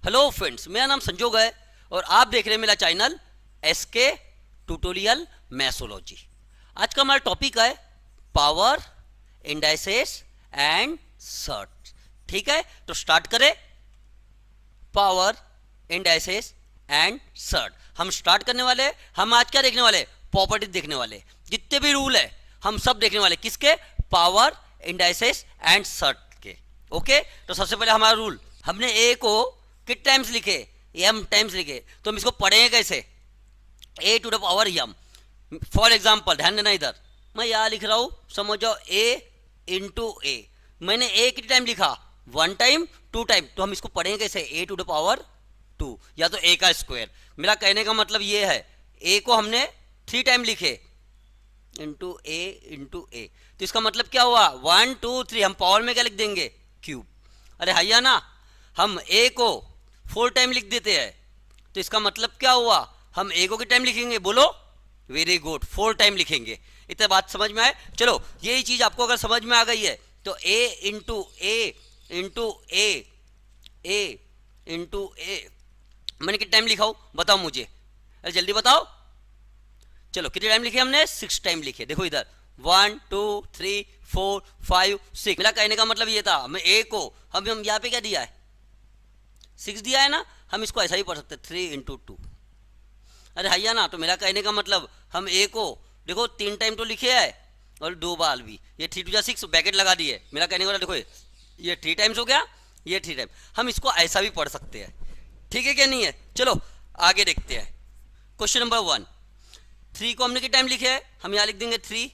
Hello friends, मेरा नाम संजोग है और आप देख रहे हैं मेरा चैनल एसके ट्यूटोरियल मैथोलॉजी। आज का हमारा टॉपिक है पावर, इंडाइसेस एंड सर्च। ठीक है, तो स्टार्ट करें। पावर, इंडाइसेस एंड सर्च हम स्टार्ट करने वाले हैं। हम आज क्या देखने वाले? प्रॉपर्टीज देखने वाले। जितने भी रूल है हम सब देखने वाले। किसके? पावर, इंडाइसेस एंड सर्च के। ओके, तो सबसे पहले हमारा रूल, हमने ए को कितने टाइम्स लिखे? एम टाइम्स लिखे। तो हम इसको पढ़ेंगे कैसे? ए to the power m. For example, ध्यान देना, इधर मैं यहाँ लिख रहा हूँ, समझो ए इंटू ए। मैंने ए कितने टाइम लिखा? One time, two time. तो हम इसको पढ़ेंगे कैसे? ए टू द पावर टू, या तो ए का स्क्वायर। मेरा कहने का मतलब ये है, ए को हमने थ्री टाइम लिखे इंटू ए। तो इसका मतलब क्या हुआ? One two three. हम पावर में क्या लिख देंगे? क्यूब। अरे हैया ना, हम ए को फोर टाइम लिख देते हैं। तो इसका मतलब क्या हुआ? हम ए को कितने टाइम लिखेंगे? बोलो। वेरी गुड, फोर टाइम लिखेंगे। इतना बात समझ में आए? चलो, यही चीज आपको अगर समझ में आ गई है तो ए इंटू ए इंटू ए इंटू ए मैंने कितने टाइम लिखा हूं? बताओ मुझे, अरे जल्दी बताओ। चलो, कितने टाइम लिखे हमने? सिक्स टाइम लिखे। देखो इधर, one two three four five six. मेरा कहने का मतलब ये था, हमें ए को हम यहाँ पे क्या दिया है? सिक्स दिया है ना। हम इसको ऐसा ही पढ़ सकते, थ्री इंटू टू। अरे हैया ना, तो मेरा कहने का मतलब हम ए को देखो तीन टाइम तो लिखे है और दो बार भी। ये थ्री टू जा सिक्स, ब्रैकेट लगा दिए। मेरा कहने का मतलब देखो, ये थ्री टाइम्स हो गया, ये थ्री टाइम। हम इसको ऐसा भी पढ़ सकते हैं। ठीक है क्या नहीं है? चलो आगे देखते हैं। क्वेश्चन नंबर वन, थ्री को हमने कितने टाइम लिखे है? हम यहाँ लिख देंगे थ्री।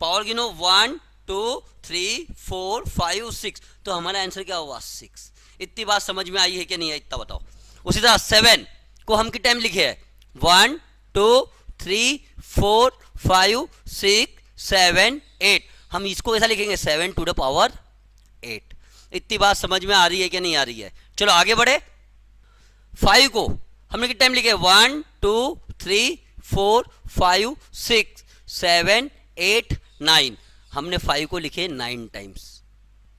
पावर गिनो, one two three four five six. तो हमारा आंसर क्या हुआ? सिक्स। इतनी बात समझ में आई है कि नहीं है? इतना बताओ। उसी तरह सेवन को हम कितने टाइम लिखे हैं? One two three four five six seven eight. हम इसको कैसा लिखेंगे? Seven to the power eight. इतनी बात समझ में आ रही है कि नहीं आ रही है? चलो आगे बढ़े। फाइव को हमने कितने टाइम लिखे? One two three four five six seven eight nine. हमने फाइव को लिखे नाइन टाइम्स।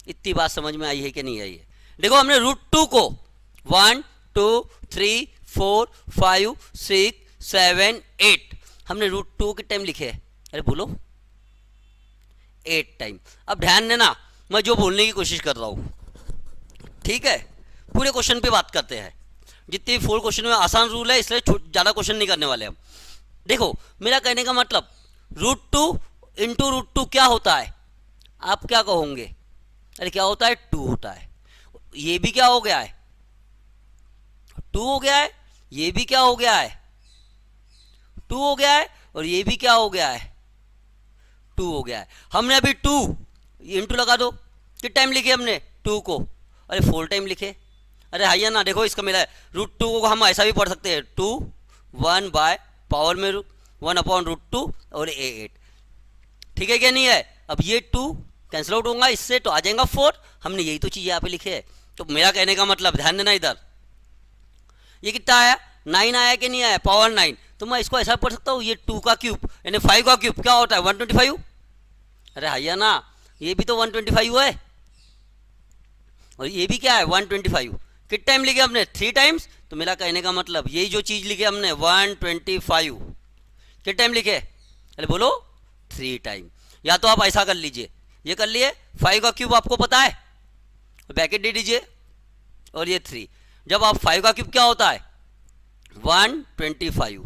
इतनी बात समझ में आई है कि नहीं आई है? देखो, हमने रूट टू को one two three four five six seven eight, हमने रूट टू के टाइम लिखे। अरे बोलो, एट टाइम। अब ध्यान देना, मैं जो बोलने की कोशिश कर रहा हूं, ठीक है? पूरे क्वेश्चन पे बात करते हैं। जितने भी फोर क्वेश्चन में आसान रूल है, इसलिए ज़्यादा क्वेश्चन नहीं करने वाले हम। देखो, मेरा कहने का मतलब root two into root two क्या होता है? आप क्या कहोगे? अरे क्या होता है? टू होता है। ये भी क्या हो गया है? टू हो गया है। ये भी क्या हो गया है? टू हो गया है। और ये भी क्या हो गया है? टू हो गया है। हमने अभी टू इंटू लगा दो, कितने टाइम लिखे हमने टू को? अरे फोर टाइम लिखे। अरे हाइया ना, देखो इसका मिला है रूट टू को हम ऐसा भी पढ़ सकते हैं, टू वन बाय पावर में वन अपॉन रूट टू और ए एट। ठीक है क्या नहीं है? अब ये टू कैंसिल आउट होगा इससे, तो आ जाएगा फोर। हमने यही तो चीज़ यहाँ पे लिखे है। तो मेरा कहने का मतलब, ध्यान देना इधर, ये कितना आया? नाइन आया कि नहीं आया? Power nine. तो मैं इसको ऐसा पढ़ सकता हूँ, ये टू का क्यूब यानी फाइव का क्यूब क्या होता है? 125। अरे हाइया ना, ये भी तो 125 है और ये भी क्या है? 125। कितने टाइम लिखे हमने? Three times. तो मेरा कहने का मतलब यही जो चीज़ लिखे हमने 125, कितने टाइम लिखे? अरे बोलो, थ्री टाइम। या तो आप ऐसा कर लीजिए, ये कर लिए, फाइव का क्यूब आपको पता है, ब्रैकेट दे दीजिए, और ये थ्री। जब आप फाइव का क्यूब क्या होता है? 125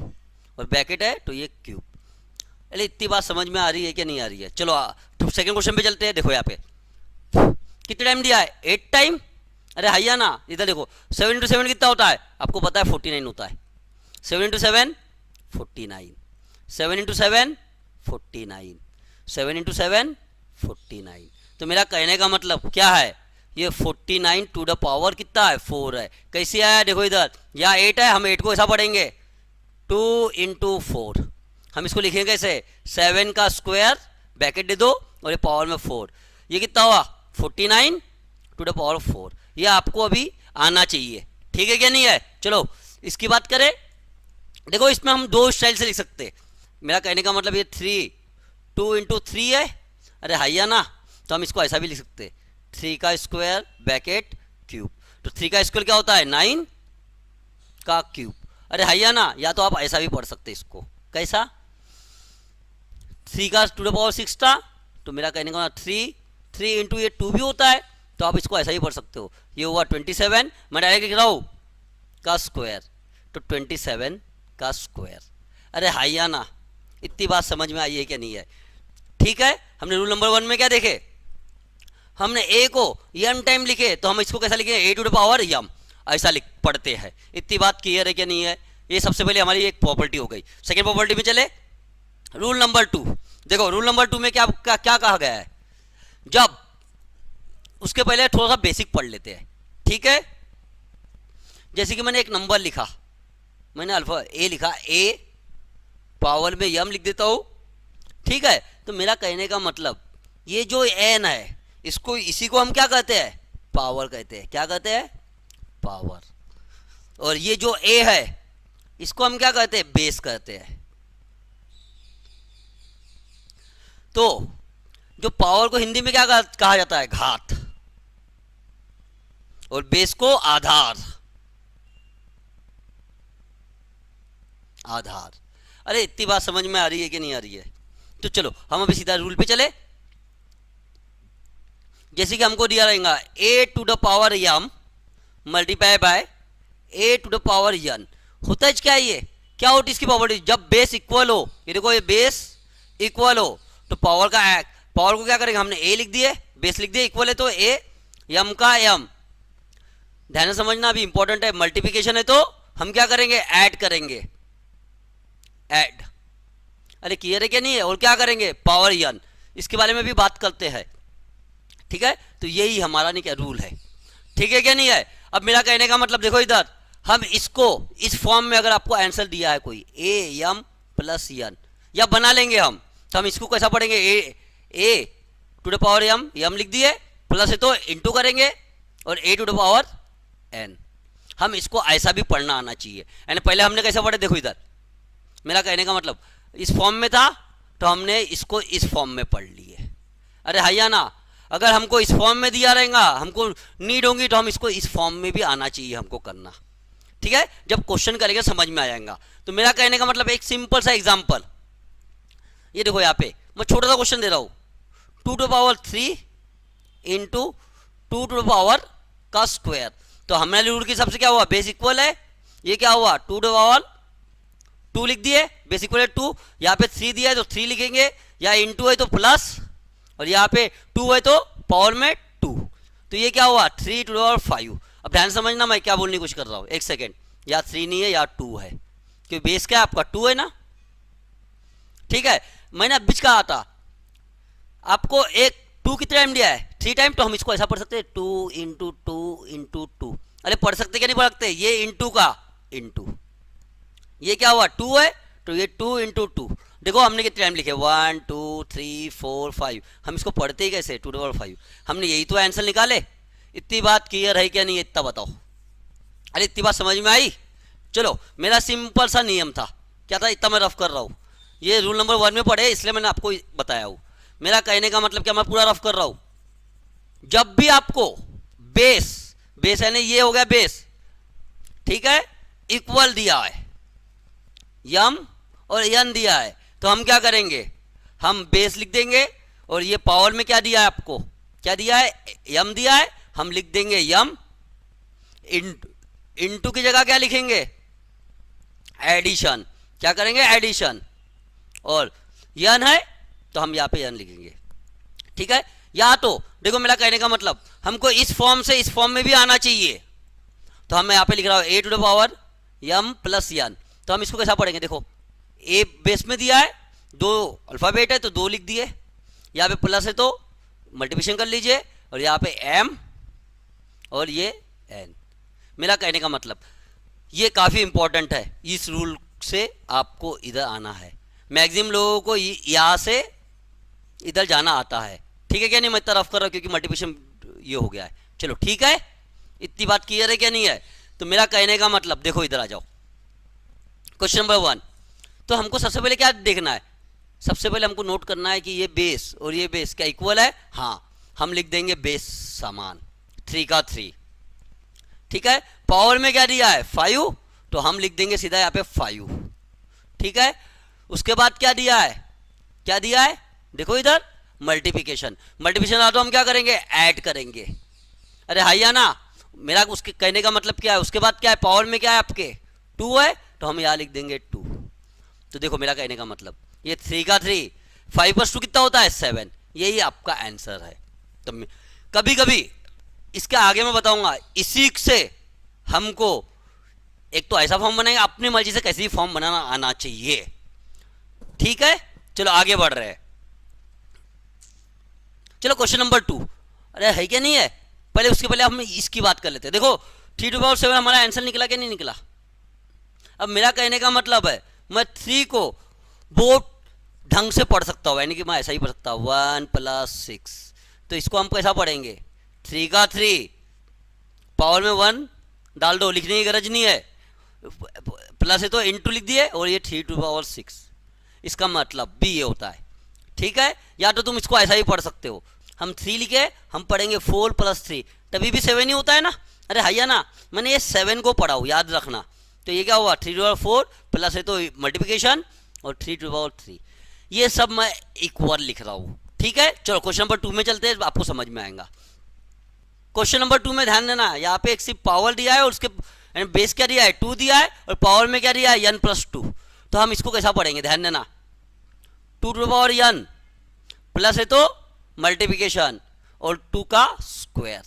और ब्रैकेट है तो ये क्यूब। अरे इतनी बात समझ में आ रही है कि नहीं आ रही है? चलो तो सेकंड क्वेश्चन पे चलते हैं। देखो यहाँ पे कितने टाइम दिया है? Eight time. अरे हैया ना, इधर देखो, सेवन इंटू सेवन कितना होता है? आपको पता है 49 होता है। Seven into seven 49, seven into seven 49, seven into seven 49। तो मेरा कहने का मतलब क्या है? ये 49 टू द पावर कितना है? फोर है। कैसे आया? देखो इधर, यहाँ एट है, हम एट को ऐसा पढ़ेंगे, टू इंटू फोर। हम इसको लिखेंगे कैसे? सेवन का स्क्वायर, ब्रैकेट दे दो, और ये पावर में फोर। ये कितना हुआ? 49 टू द पावर फोर। ये आपको अभी आना चाहिए। ठीक है क्या नहीं है? चलो इसकी बात करें। देखो, इसमें हम दो स्टाइल से लिख सकते हैं। मेरा कहने का मतलब ये थ्री, टू इंटू थ्री है। अरे हाइया ना, तो हम इसको ऐसा भी लिख सकते हैं, थ्री का स्क्वायर ब्रैकेट क्यूब। तो 3 का स्क्वायर क्या होता है 9 का क्यूब। अरे हैया ना, या तो आप ऐसा भी पढ़ सकते इसको, कैसा 3 का टू द पावर 6 था, तो मेरा कहने का 3 इंटू ये 2 भी होता है, तो आप इसको ऐसा ही पढ़ सकते हो। ये हुआ 27, मैं डायरेक्ट लिख रहा हूँ का स्क्वायर, तो 27 का स्क्वायर। अरे हैया ना, इतनी बात समझ में आई है क्या नहीं है? ठीक है, हमने रूल नंबर 1 में क्या देखे, हमने ए को यम टाइम लिखे, तो हम इसको कैसा लिखे ए टू द पावर यम, ऐसा लिख पढ़ते हैं। इतनी बात क्लियर है क्या नहीं है? ये सबसे पहले हमारी एक प्रॉपर्टी हो गई। सेकेंड प्रॉपर्टी में चले, रूल नंबर 2। देखो रूल नंबर 2 में क्या क्या कहा गया है, जब उसके पहले थोड़ा सा बेसिक पढ़ लेते हैं, ठीक है। जैसे कि मैंने एक नंबर लिखा, मैंने अल्फा ए लिखा, ए पावर में यम लिख देता हूं, ठीक है। तो मेरा कहने का मतलब ये जो एन है, इसको इसी को हम क्या कहते हैं, पावर कहते हैं। क्या कहते हैं, पावर। और ये जो ए है इसको हम क्या कहते हैं, बेस कहते हैं। तो जो पावर को हिंदी में क्या कहा जाता है, घात, और बेस को आधार। आधार। अरे इतनी बात समझ में आ रही है कि नहीं आ रही है? तो चलो हम अभी सीधा रूल पे चले। जैसे कि हमको दिया रहेगा a to the power m multiply by a to the power n. होता है क्या, ये क्या होती है इसकी प्रॉपर्टी, जब बेस इक्वल हो, ये देखो ये बेस इक्वल हो, तो पावर को क्या करेंगे, हमने ए लिख दिए, बेस लिख दिए, इक्वल है तो ए, यम का यम। ध्यान से समझना, अभी इंपॉर्टेंट है, मल्टीप्लिकेशन है तो हम क्या करेंगे, ऐड करेंगे, ऐड। अरे क्लियर है क्या नहीं है? और क्या करेंगे, पावर यन, इसके बारे में भी बात करते हैं, ठीक है। तो यही हमारा नहीं क्या रूल है, ठीक है क्या नहीं है? अब मेरा कहने का मतलब देखो इधर, हम इसको इस फॉर्म में अगर आपको आंसर दिया है कोई ए यम प्लस यन, या बना लेंगे हम, तो हम इसको कैसा पढ़ेंगे, ए टू द पावर यम लिख दिए, प्लस है तो इंटू करेंगे, और a to the power N. हम इसको ऐसा भी पढ़ना आना चाहिए। यानी पहले हमने कैसा पढ़े, देखो इधर, मेरा कहने का मतलब इस फॉर्म में था तो हमने इसको इस फॉर्म में पढ़ लिए। अरे हैया ना, अगर हमको इस फॉर्म में दिया रहेगा, हमको नीड होगी, तो हम इसको इस फॉर्म में भी आना चाहिए हमको करना, ठीक है। जब क्वेश्चन करेंगे समझ में आ जाएगा। तो मेरा कहने का मतलब एक सिंपल सा एग्जांपल, ये देखो यहाँ पे मैं छोटा सा क्वेश्चन दे रहा हूँ, 2 to the power 3 into 2 to the power का स्क्वायर। तो हमारे रूल के हिसाब से क्या हुआ, बेस इक्वल है, ये क्या हुआ 2 टू द पावर 2 लिख दिए, बेस इक्वल है 2, यहाँ पे 3 दिया है तो 3 लिखेंगे, या इंटू है तो प्लस, और यहाँ पे 2 है तो पावर में 2, तो ये क्या हुआ 3 टू द पावर 5। अब ध्यान समझना मैं क्या बोलने की कोशिश कर रहा हूँ, एक सेकेंड, या 3 नहीं है या 2 है, क्योंकि बेस क्या है आपका 2 है ना, ठीक है। मैंने अब बीच कहा था आपको एक 2 कितने टाइम दिया है, 3 टाइम, तो हम इसको ऐसा पढ़ सकते हैं 2 इंटू 2 इंटू 2। अरे पढ़ सकते क्या नहीं पढ़ सकते, ये इंटू का इंटू, ये क्या हुआ 2 है तो ये 2 इंटू 2। देखो हमने कितने टाइम लिखे 1 2 3 4 5, हम इसको पढ़ते ही कैसे 2 टू द पावर 5। हमने यही तो आंसर निकाले। इतनी बात क्लियर है क्या नहीं, इतना बताओ। अरे इतनी बात समझ में आई? चलो मेरा सिंपल सा नियम था, क्या था, इतना मैं रफ कर रहा हूँ, ये रूल नंबर 1 में पढ़े इसलिए मैंने आपको बताया हूँ। मेरा कहने का मतलब क्या, मैं पूरा रफ कर रहा हूँ, जब भी आपको बेस यानी ये हो गया बेस, ठीक है, इक्वल दिया है, यम और यन दिया है, तो हम क्या करेंगे, हम बेस लिख देंगे, और ये पावर में क्या दिया है आपको, क्या दिया है, यम दिया है, हम लिख देंगे यम, इंटू की जगह क्या लिखेंगे, एडिशन, क्या करेंगे एडिशन, और यन है तो हम यहाँ पे यन लिखेंगे, ठीक है। या तो देखो मेरा कहने का मतलब हमको इस फॉर्म से इस फॉर्म में भी आना चाहिए, तो हम यहाँ पे लिख रहा हूँ a to the power m plus n. तो हम इसको कैसा पढ़ेंगे, देखो ए बेस में दिया है, 2 अल्फाबेट है तो 2 लिख दिए, यहाँ पे प्लस है तो मल्टीप्लिकेशन कर लीजिए, और यहाँ पे एम और ये एन। मेरा कहने का मतलब ये काफ़ी इंपॉर्टेंट है, इस रूल से आपको इधर आना है। मैक्सिमम लोगों को यहाँ से इधर जाना आता है, ठीक है क्या नहीं? मैं इतना रफ कर रहा हूँ क्योंकि मल्टीप्लिकेशन ये हो गया है। चलो ठीक है, इतनी बात क्लियर है क्या नहीं है? तो मेरा कहने का मतलब देखो इधर आ जाओ, क्वेश्चन नंबर 1। तो हमको सबसे पहले क्या देखना है, सबसे पहले हमको नोट करना है कि ये बेस और ये बेस क्या इक्वल है। हाँ, हम लिख देंगे बेस समान, 3 का 3, ठीक है। पावर में क्या दिया है 5, तो हम लिख देंगे सीधा यहाँ पे 5, ठीक है। उसके बाद क्या दिया है, क्या दिया है, देखो इधर मल्टीप्लिकेशन। मल्टीप्लिकेशन आ तो हम क्या करेंगे, ऐड करेंगे। अरे हाइया ना, मेरा उसके कहने का मतलब क्या है, उसके बाद क्या है, पावर में क्या है आपके 2 है, तो हम यहाँ लिख देंगे 2। तो देखो मेरा कहने का मतलब ये 3 का 3, 5 + 2 कितना होता है 7, यही आपका आंसर है। तो कभी कभी इसके आगे मैं बताऊंगा, इसी से हमको एक तो ऐसा फॉर्म बनाएंगे, अपनी मर्जी से कैसे भी फॉर्म बनाना आना चाहिए, ठीक है। चलो आगे बढ़ रहे हैं। चलो क्वेश्चन नंबर 2, अरे है क्या नहीं है, पहले उसके पहले हम इसकी बात कर लेते हैं। देखो 3⁴ हमारा आंसर निकला कि नहीं निकला। अब मेरा कहने का मतलब है मैं 3 को बहुत ढंग से पढ़ सकता हूँ, यानी कि मैं ऐसा ही पढ़ सकता हूँ 1 + 6। तो इसको हम कैसा पढ़ेंगे, 3 का 3, पावर में 1 डाल दो, लिखने की गरज नहीं है, प्लस है तो इंटू लिख दिए, और ये 3⁴ इसका मतलब भी ये होता है, ठीक है। या तो तुम इसको ऐसा ही पढ़ सकते हो, हम 3 लिखे, हम पढ़ेंगे 4 + 3, तभी भी 7 ही होता है ना। अरे हाइया ना, मैंने ये 7 को पढ़ा हूँ, याद रखना। तो ये क्या हुआ 3⁴ प्लस है तो मल्टीप्लिकेशन, और 3⁴, ये सब मैं इक्वल लिख रहा हूँ, ठीक है। चलो क्वेश्चन नंबर 2 में चलते हैं, आपको समझ में आएगा। क्वेश्चन नंबर 2 में ध्यान देना, यहाँ पे एक सिर्फ पावर दिया है और उसके बेस क्या दिया है 2 दिया है, और पावर में क्या दिया है n + 2। तो हम इसको कैसा पढ़ेंगे, ध्यान देना, 2n प्लस है तो मल्टीप्लिकेशन और 2 का स्क्वायर,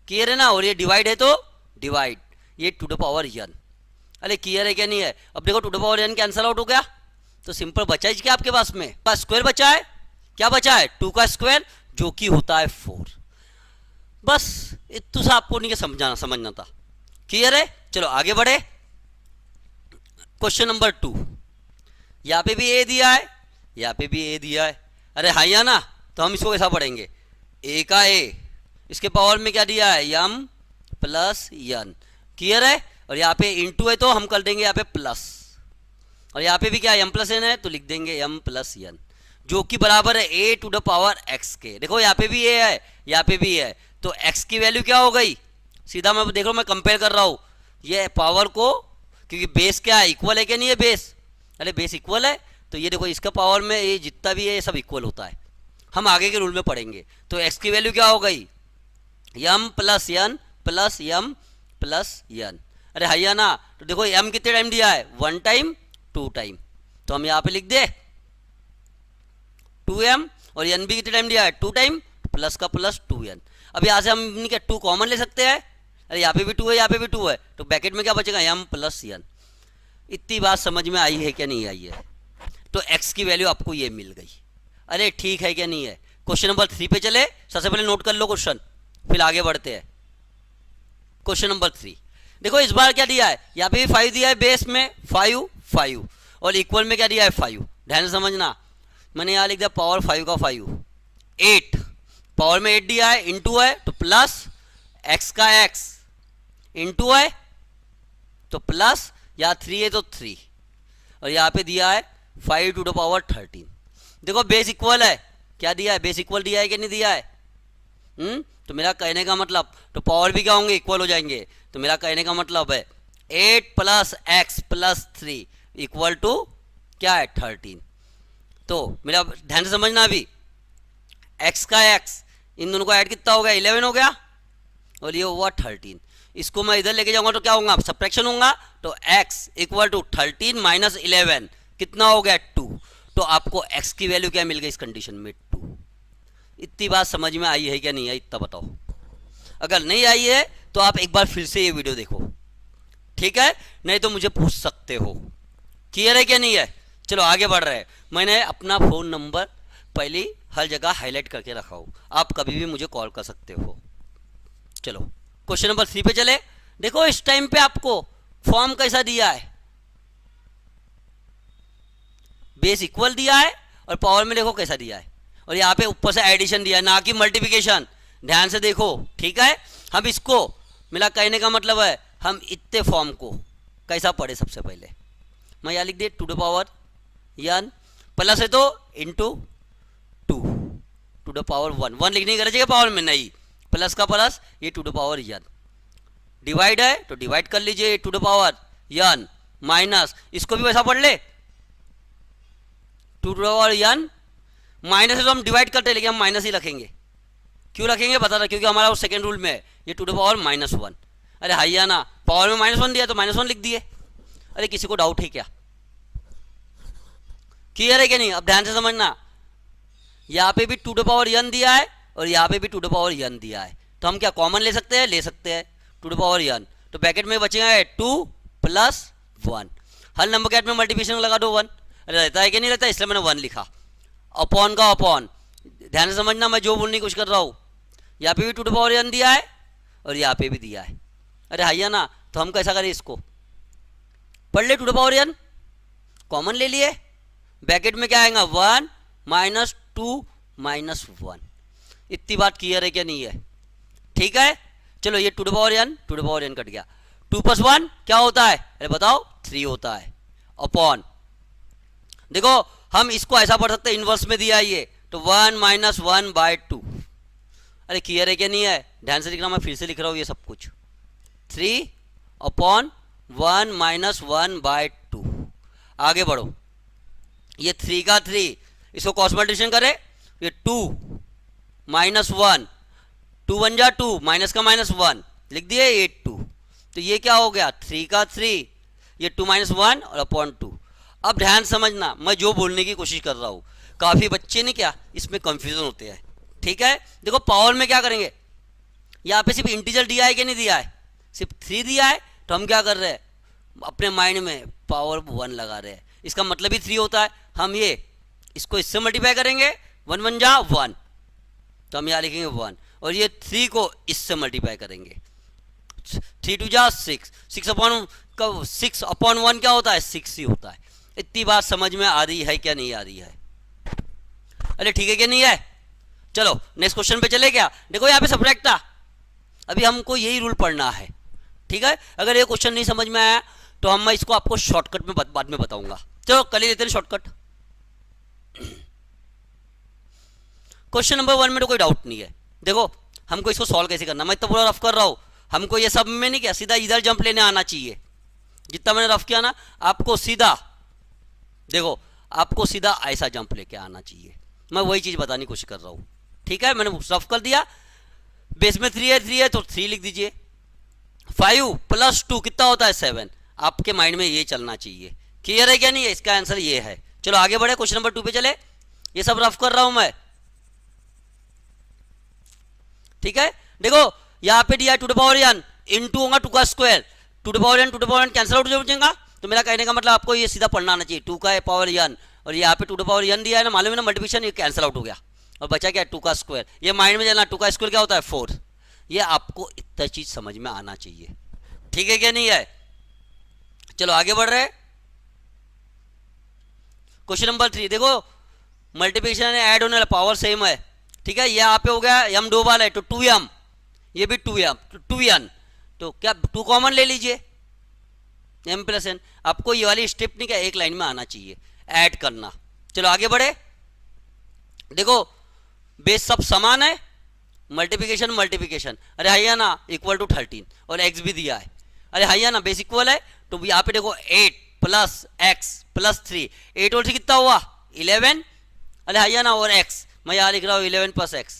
क्लियर है ना। और ये डिवाइड है तो डिवाइड, ये 2n। अरे क्लियर है क्या नहीं है। अब देखो 2n कैंसल आउट हो गया, तो सिंपल बचा ही क्या आपके पास में, स्क्वायर बचा है, क्या बचा है 2 का स्क्वायर, जो कि होता है 4। बस इतना सा आपको नहीं समझना था, क्लियर है। चलो आगे बढ़े। क्वेश्चन नंबर 2, यहाँ पे भी ए दिया है, यहाँ पे भी ए दिया है। अरे हाइया ना, तो हम इसको कैसा पढ़ेंगे, ए का ए, इसके पावर में क्या दिया है m + n, क्लियर है। और यहाँ पे इंटू है तो हम कर देंगे यहाँ पे प्लस, और यहाँ पे भी क्या m + n है, तो लिख देंगे m + n, जो कि बराबर है a⁴x के। देखो यहाँ पे भी ए है, यहाँ पे भी है, तो x की वैल्यू क्या हो गई, सीधा मैं देखो मैं कंपेयर कर रहा हूँ ये पावर को, क्योंकि बेस क्या है इक्वल है क्या नहीं है बेस, अरे बेस इक्वल है, तो ये देखो इसका पावर में ये जितना भी है ये सब इक्वल होता है। हम आगे के रूल में पढ़ेंगे। तो x की वैल्यू क्या हो गई m + n + m + n। अरे हैया ना, तो देखो m कितने टाइम दिया है 1 टाइम 2 टाइम, तो हम यहाँ पे लिख दे 2m, और n भी कितने टाइम दिया है 2 टाइम, प्लस का प्लस 2n। अब यहाँ से हम क्या 2 कॉमन ले सकते हैं, अरे यहाँ पे भी 2 है, यहाँ पे भी 2 है, तो ब्रैकेट में क्या बचेगा m + n। इतनी बात समझ में आई है क्या नहीं आई है। तो x की वैल्यू आपको ये मिल गई, अरे ठीक है क्या नहीं है। क्वेश्चन नंबर 3 पे चले, सबसे पहले नोट कर लो क्वेश्चन, फिर आगे बढ़ते हैं। क्वेश्चन नंबर 3 देखो, इस बार क्या दिया है, यहाँ पे भी 5 दिया है, बेस में 5 5, और इक्वल में क्या दिया है 5। ध्यान से समझना, मैंने यहाँ लिख दिया पावर 5 का 5, 8, पावर में 8 दिया है, इंटू है तो प्लस x का x, इंटू है तो प्लस, या 3 है तो 3, और यहाँ पे दिया है 5 × 13। देखो बेस इक्वल है, क्या दिया है बेस इक्वल दिया है कि नहीं दिया है। तो मेरा कहने का मतलब, तो पावर भी क्या होंगे इक्वल हो जाएंगे। तो मेरा कहने का मतलब है 8 + x + 3 = क्या है 13। तो मेरा ध्यान से समझना, अभी x का x, इन दोनों को ऐड कितना हो गया 11 हो गया, और ये हुआ 13। इसको मैं इधर लेके जाऊंगा तो क्या होगा सब्ट्रैक्शन होगा, तो x = 13 - 11 कितना हो गया 2। तो आपको x की वैल्यू क्या मिल गई इस कंडीशन में 2। इतनी बात समझ में आई है क्या नहीं आई, इतना बताओ। अगर नहीं आई है तो आप एक बार फिर से ये वीडियो देखो, ठीक है, नहीं तो मुझे पूछ सकते हो। क्लियर है क्या नहीं है। चलो आगे बढ़ रहे हैं। मैंने अपना फ़ोन नंबर पहले हर जगह हाईलाइट करके रखा हो, आप कभी भी मुझे कॉल कर सकते हो। चलो क्वेश्चन नंबर 3 पे चले। देखो इस टाइम पे आपको फॉर्म कैसा दिया है, बेस इक्वल दिया है, और पावर में देखो कैसा दिया है, और यहाँ पे ऊपर से एडिशन दिया है, ना कि मल्टीप्लिकेशन। ध्यान से देखो, ठीक है। हम इसको, मेरा कहने का मतलब है हम इतने फॉर्म को कैसा पढ़े, सबसे पहले मैं यहाँ लिख दे 2n प्लस है तो इंटू 2 2 1 1 लिखने की गरज है पावर में नहीं, प्लस का प्लस, ये 2n डिवाइड है तो डिवाइड कर लीजिए to the power n minus, इसको भी वैसा पढ़ ले to the power n minus है तो हम डिवाइड करते हैं लेकिन हम माइनस ही रखेंगे। क्यों रखेंगे बता रहा, क्योंकि हमारा वो सेकेंड रूल में है ये टू द पावर -1। अरे हाइया ना, पावर में -1 दिया तो -1 लिख दिए। अरे किसी को डाउट है क्या? क्लियर है क्या नहीं? अब ध्यान से समझना, यहाँ पे भी टू द पावर n दिया है और यहाँ पे भी टू द पावर n दिया है, तो हम क्या कॉमन ले सकते हैं? ले सकते हैं टू द पावर n। तो ब्रैकेट में बचेगा 2 + 1। हर नंबर के में मल्टीप्लिकेशन लगा दो 1। अरे रहता है कि नहीं रहता, इसलिए मैंने 1 लिखा। अपॉन का अपॉन, ध्यान से समझना मैं जो बोलने की कोशिश कर रहा हूँ। यहाँ पे भी टू द पावर n दिया है और यहाँ पे भी दिया है। अरे हाइया ना, तो हम कैसा करें? इसको पढ़ ले, to the power n common ले लिए, ब्रैकेट में क्या आएगा 1 - 2 - 1। इतनी बात क्लियर है क्या नहीं है? ठीक है, चलो ये to the power n cut गया। 2 + 1 क्या होता है? अरे बताओ 3 होता है। अपॉन, देखो हम इसको ऐसा पढ़ सकते हैं, इनवर्स में दिया है ये, तो 1 - 1/2। अरे क्लियर है क्या नहीं है? ध्यान से लिखना, मैं फिर से लिख रहा हूँ ये सब कुछ। 3/1 - 1/2। आगे बढ़ो, ये 3 का 3, इसको क्रॉस मल्टीप्लिकेशन करे, ये 2 - 1, 2 बन जा 2, माइनस का -1 लिख दिए 8/2। तो ये क्या हो गया? 3 का 3, ये 2 - 1 और अपॉन 2। अब ध्यान समझना, मैं जो बोलने की कोशिश कर रहा हूँ, काफ़ी बच्चे नहीं क्या इसमें कंफ्यूजन होते हैं। ठीक है, देखो पावर में क्या करेंगे, यहाँ पे सिर्फ इंटीजर दिया है कि नहीं दिया है? सिर्फ 3 दिया है, तो हम क्या कर रहे हैं? अपने माइंड में पावर 1 लगा रहे हैं। इसका मतलब ही 3 होता है। हम ये इसको इससे मल्टीप्लाई करेंगे, 1 बन जा 1, तो हम यहाँ लिखेंगे 1, और ये 3 को इससे मल्टीप्लाई करेंगे, 3 2 जा 6, 6 अपॉन 1 क्या होता है? 6 ही होता है। इतनी बात समझ में आ रही है क्या नहीं आ रही है? अरे ठीक है क्या नहीं है? चलो नेक्स्ट क्वेश्चन पे चले क्या? देखो यहाँ पे सब्ट्रैक्ट था, अभी हमको यही रूल पढ़ना है। ठीक है, अगर ये क्वेश्चन नहीं समझ में आया तो हम मैं इसको आपको शॉर्टकट में बाद में बताऊंगा। चलो कर ही लेते हैं शॉर्टकट। क्वेश्चन नंबर 1 में तो कोई डाउट नहीं है। देखो हमको इसको सॉल्व कैसे करना, मैं तो पूरा रफ कर रहा हूं, हमको ये सब में नहीं क्या सीधा इधर जंप लेने आना चाहिए। जितना मैंने रफ किया ना, आपको सीधा देखो, आपको सीधा ऐसा जंप लेके आना चाहिए। मैं वही चीज बताने की कोशिश कर रहा हूं। ठीक है, मैंने रफ कर दिया, बेस में 3 है तो 3 लिख दीजिए। 5 + 2 कितना होता है? 7। आपके माइंड में ये चलना चाहिए। क्लियर है क्या नहीं है? इसका आंसर ये है। चलो आगे बढ़े, क्वेश्चन नंबर 2 पे चले। ये सब रफ कर रहा हूं मैं। ठीक है, देखो यहां पे दिया to the power n, into होगा 2 का square, to the power n cancel out हो जाएगा। तो मेरा कहने का मतलब आपको ये सीधा पढ़ना आना चाहिए, 2 का पावर n, और यहाँ पे टू द पावर n दिया है ना, मालूम है ना, मल्टीप्लिकेशन, ये कैंसिल आउट हो गया और बचा क्या? 2 का स्क्वायर। ये माइंड में जाना, 2 का स्क्वायर क्या होता है? 4। ये आपको इतना चीज समझ में आना चाहिए। ठीक है क्या नहीं है? चलो आगे बढ़ रहे। क्वेश्चन नंबर 3 देखो, मल्टीप्लिकेशन ऐड होने वाला पावर सेम है। ठीक है, ये यहाँ पे हो गया m 2 बार है तो 2m, ये भी 2m, 2n, तो क्या 2 कॉमन ले लीजिए, m + n। आपको ये वाली स्टेप नहीं क्या, एक लाइन में आना चाहिए, ऐड करना। चलो आगे बढ़े। देखो बेस सब समान है, मल्टीप्लिकेशन, अरे हैया ना इक्वल टू 13 और x भी दिया है। अरे हैया ना बेस इक्वल है, तो यहाँ पे देखो 8 + x + 3, 8 और 3 कितना हुआ? 11। अरे हैया ना, और x मैं यहाँ लिख रहा हूँ 11 + x,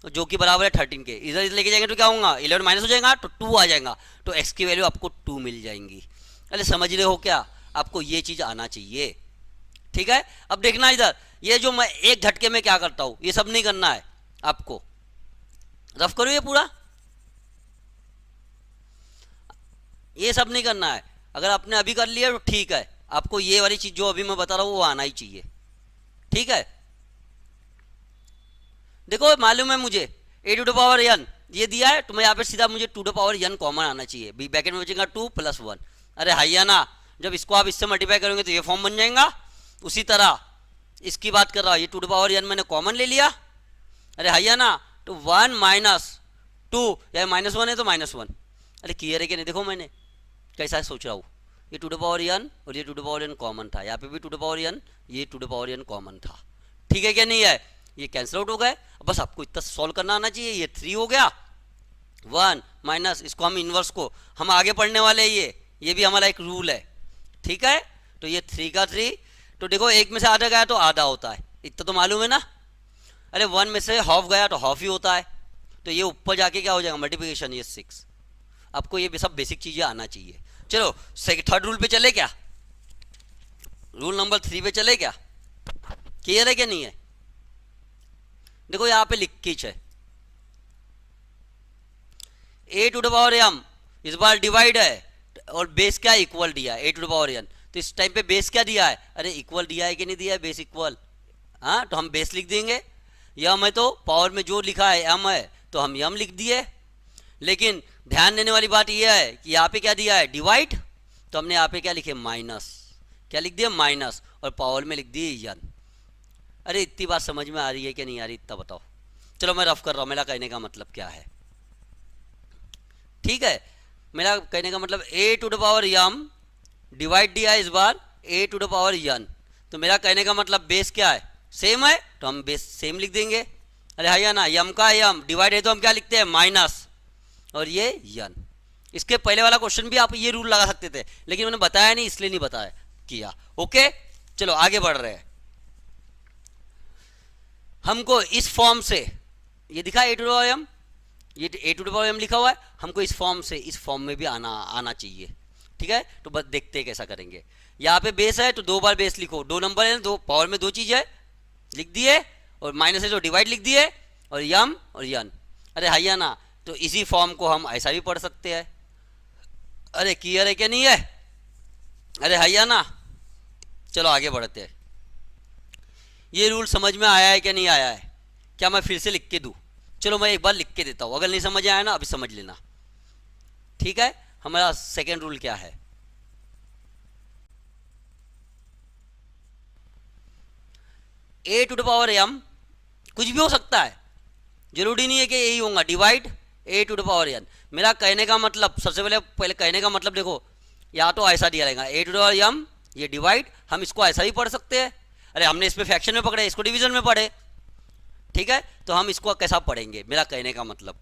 जो कि बराबर है 13 के। इधर लेके जाएंगे तो क्या होगा? 11 माइनस हो जाएगा तो 2 आ जाएगा, तो x की वैल्यू आपको 2 मिल जाएंगी। अरे समझ रहे हो क्या? आपको ये चीज आना चाहिए। ठीक है, अब देखना इधर, ये जो मैं एक झटके में क्या करता हूं, ये सब नहीं करना है आपको। रफ करो ये पूरा, ये सब नहीं करना है। अगर आपने अभी कर लिया तो ठीक है, आपको ये वाली चीज जो अभी मैं बता रहा हूं वो आना ही चाहिए। ठीक है, देखो मालूम है मुझे a to the power n ये दिया है, तो मैं यहाँ पे सीधा मुझे to the power n common आना चाहिए। ब्रैकेट में बचेगा 2 + 1। अरे हैया ना, जब इसको आप इससे मल्टीप्लाई करोगे तो ये फॉर्म बन जाएगा। उसी तरह इसकी बात कर रहा हूँ, ये टू द पावर n मैंने कॉमन ले लिया। अरे हैया ना, तो 1 - 2 या -1 है तो -1। अरे क्लियर है कि नहीं? देखो मैंने कैसा सोच रहा हूँ, ये टू द पावर n और ये to the power n common था, यहाँ पे भी टू द पावर n, ये to the power n common था। ठीक है क्या नहीं है? ये कैंसिल आउट हो गए। बस आपको इतना सॉल्व करना आना चाहिए। ये 3 हो गया, 1 माइनस, इसको हम इन्वर्स को हम आगे पढ़ने वाले हैं, ये भी हमारा एक रूल है, ठीक है। तो ये 3 का 3, तो देखो एक में से आधा गया तो आधा होता है, इतना तो मालूम है ना। अरे 1 में से हाफ गया तो हाफ ही होता है, तो ये ऊपर जाके क्या हो जाएगा, मल्टीप्लिकेशन, ये 6। आपको ये सब बेसिक चीज़ें आना चाहिए। चलो थर्ड रूल पे चले क्या, रूल नंबर 3 पे चले क्या, क्लियर है क्या नहीं है। देखो यहाँ पे लिखिच है, ए टू द पावर एम इस बार डिवाइड है और बेस क्या इक्वल दिया है, ए टू द पावर एन। तो इस टाइम पे बेस क्या दिया है, अरे इक्वल दिया है कि नहीं दिया है, बेस इक्वल, हाँ तो हम बेस लिख देंगे। यम है तो पावर में जो लिखा है एम है तो हम यम लिख दिए। लेकिन ध्यान देने वाली बात यह है कि यहाँ पे क्या दिया है, डिवाइड, तो हमने यहाँ पे क्या लिखे, माइनस, क्या लिख दिया, माइनस, और पावर में लिख दिए यन। अरे इतनी बात समझ में आ रही है कि नहीं आ रही, इतना बताओ। चलो मैं रफ कर रहा हूँ, मेरा कहने का मतलब क्या है, ठीक है। मेरा कहने का मतलब a to the power m divide दिया है इस बार a to the power n, तो मेरा कहने का मतलब बेस क्या है, सेम है, तो हम बेस सेम लिख देंगे। अरे हाँ या ना, यम का यम डिवाइड है तो हम क्या लिखते हैं, माइनस, और ये यन। इसके पहले वाला क्वेश्चन भी आप ये रूल लगा सकते थे, लेकिन मैंने बताया नहीं, इसलिए नहीं बताया किया। ओके चलो आगे बढ़ रहे हैं। हमको इस फॉर्म से, ये दिखा ए टू द पावर एम, ये a to the power M लिखा हुआ है, हमको इस फॉर्म से इस फॉर्म में भी आना चाहिए, ठीक है। तो बस देखते हैं कैसा करेंगे। यहाँ पे बेस है तो 2 बार बेस लिखो, 2 नंबर है, 2 पावर में 2 चीज है, लिख दिए, और माइनस है तो डिवाइड लिख दिए, और यम और यन। अरे हैया ना, तो इसी फॉर्म को हम ऐसा भी पढ़ सकते हैं। अरे क्लियर है क्या नहीं है, अरे हैया ना। चलो आगे बढ़ते हैं। ये रूल समझ में आया है क्या नहीं आया है, क्या मैं फिर से लिख के दूं, चलो मैं एक बार लिख के देता हूं, अगर नहीं समझ आया ना अभी समझ लेना, ठीक है। हमारा सेकेंड रूल क्या है, ए टू द पावर एम कुछ भी हो सकता है, जरूरी नहीं है कि यही होगा, divide a to the power n. मेरा कहने का मतलब, सबसे पहले कहने का मतलब देखो, या तो ऐसा दिया रहेगा a to the power M, ये डिवाइड, हम इसको ऐसा भी पढ़ सकते हैं। अरे हमने इसमें फ्रैक्शन में पकड़े, इसको डिवीजन में पढ़े, ठीक है। तो हम इसको कैसा पढ़ेंगे, मेरा कहने का मतलब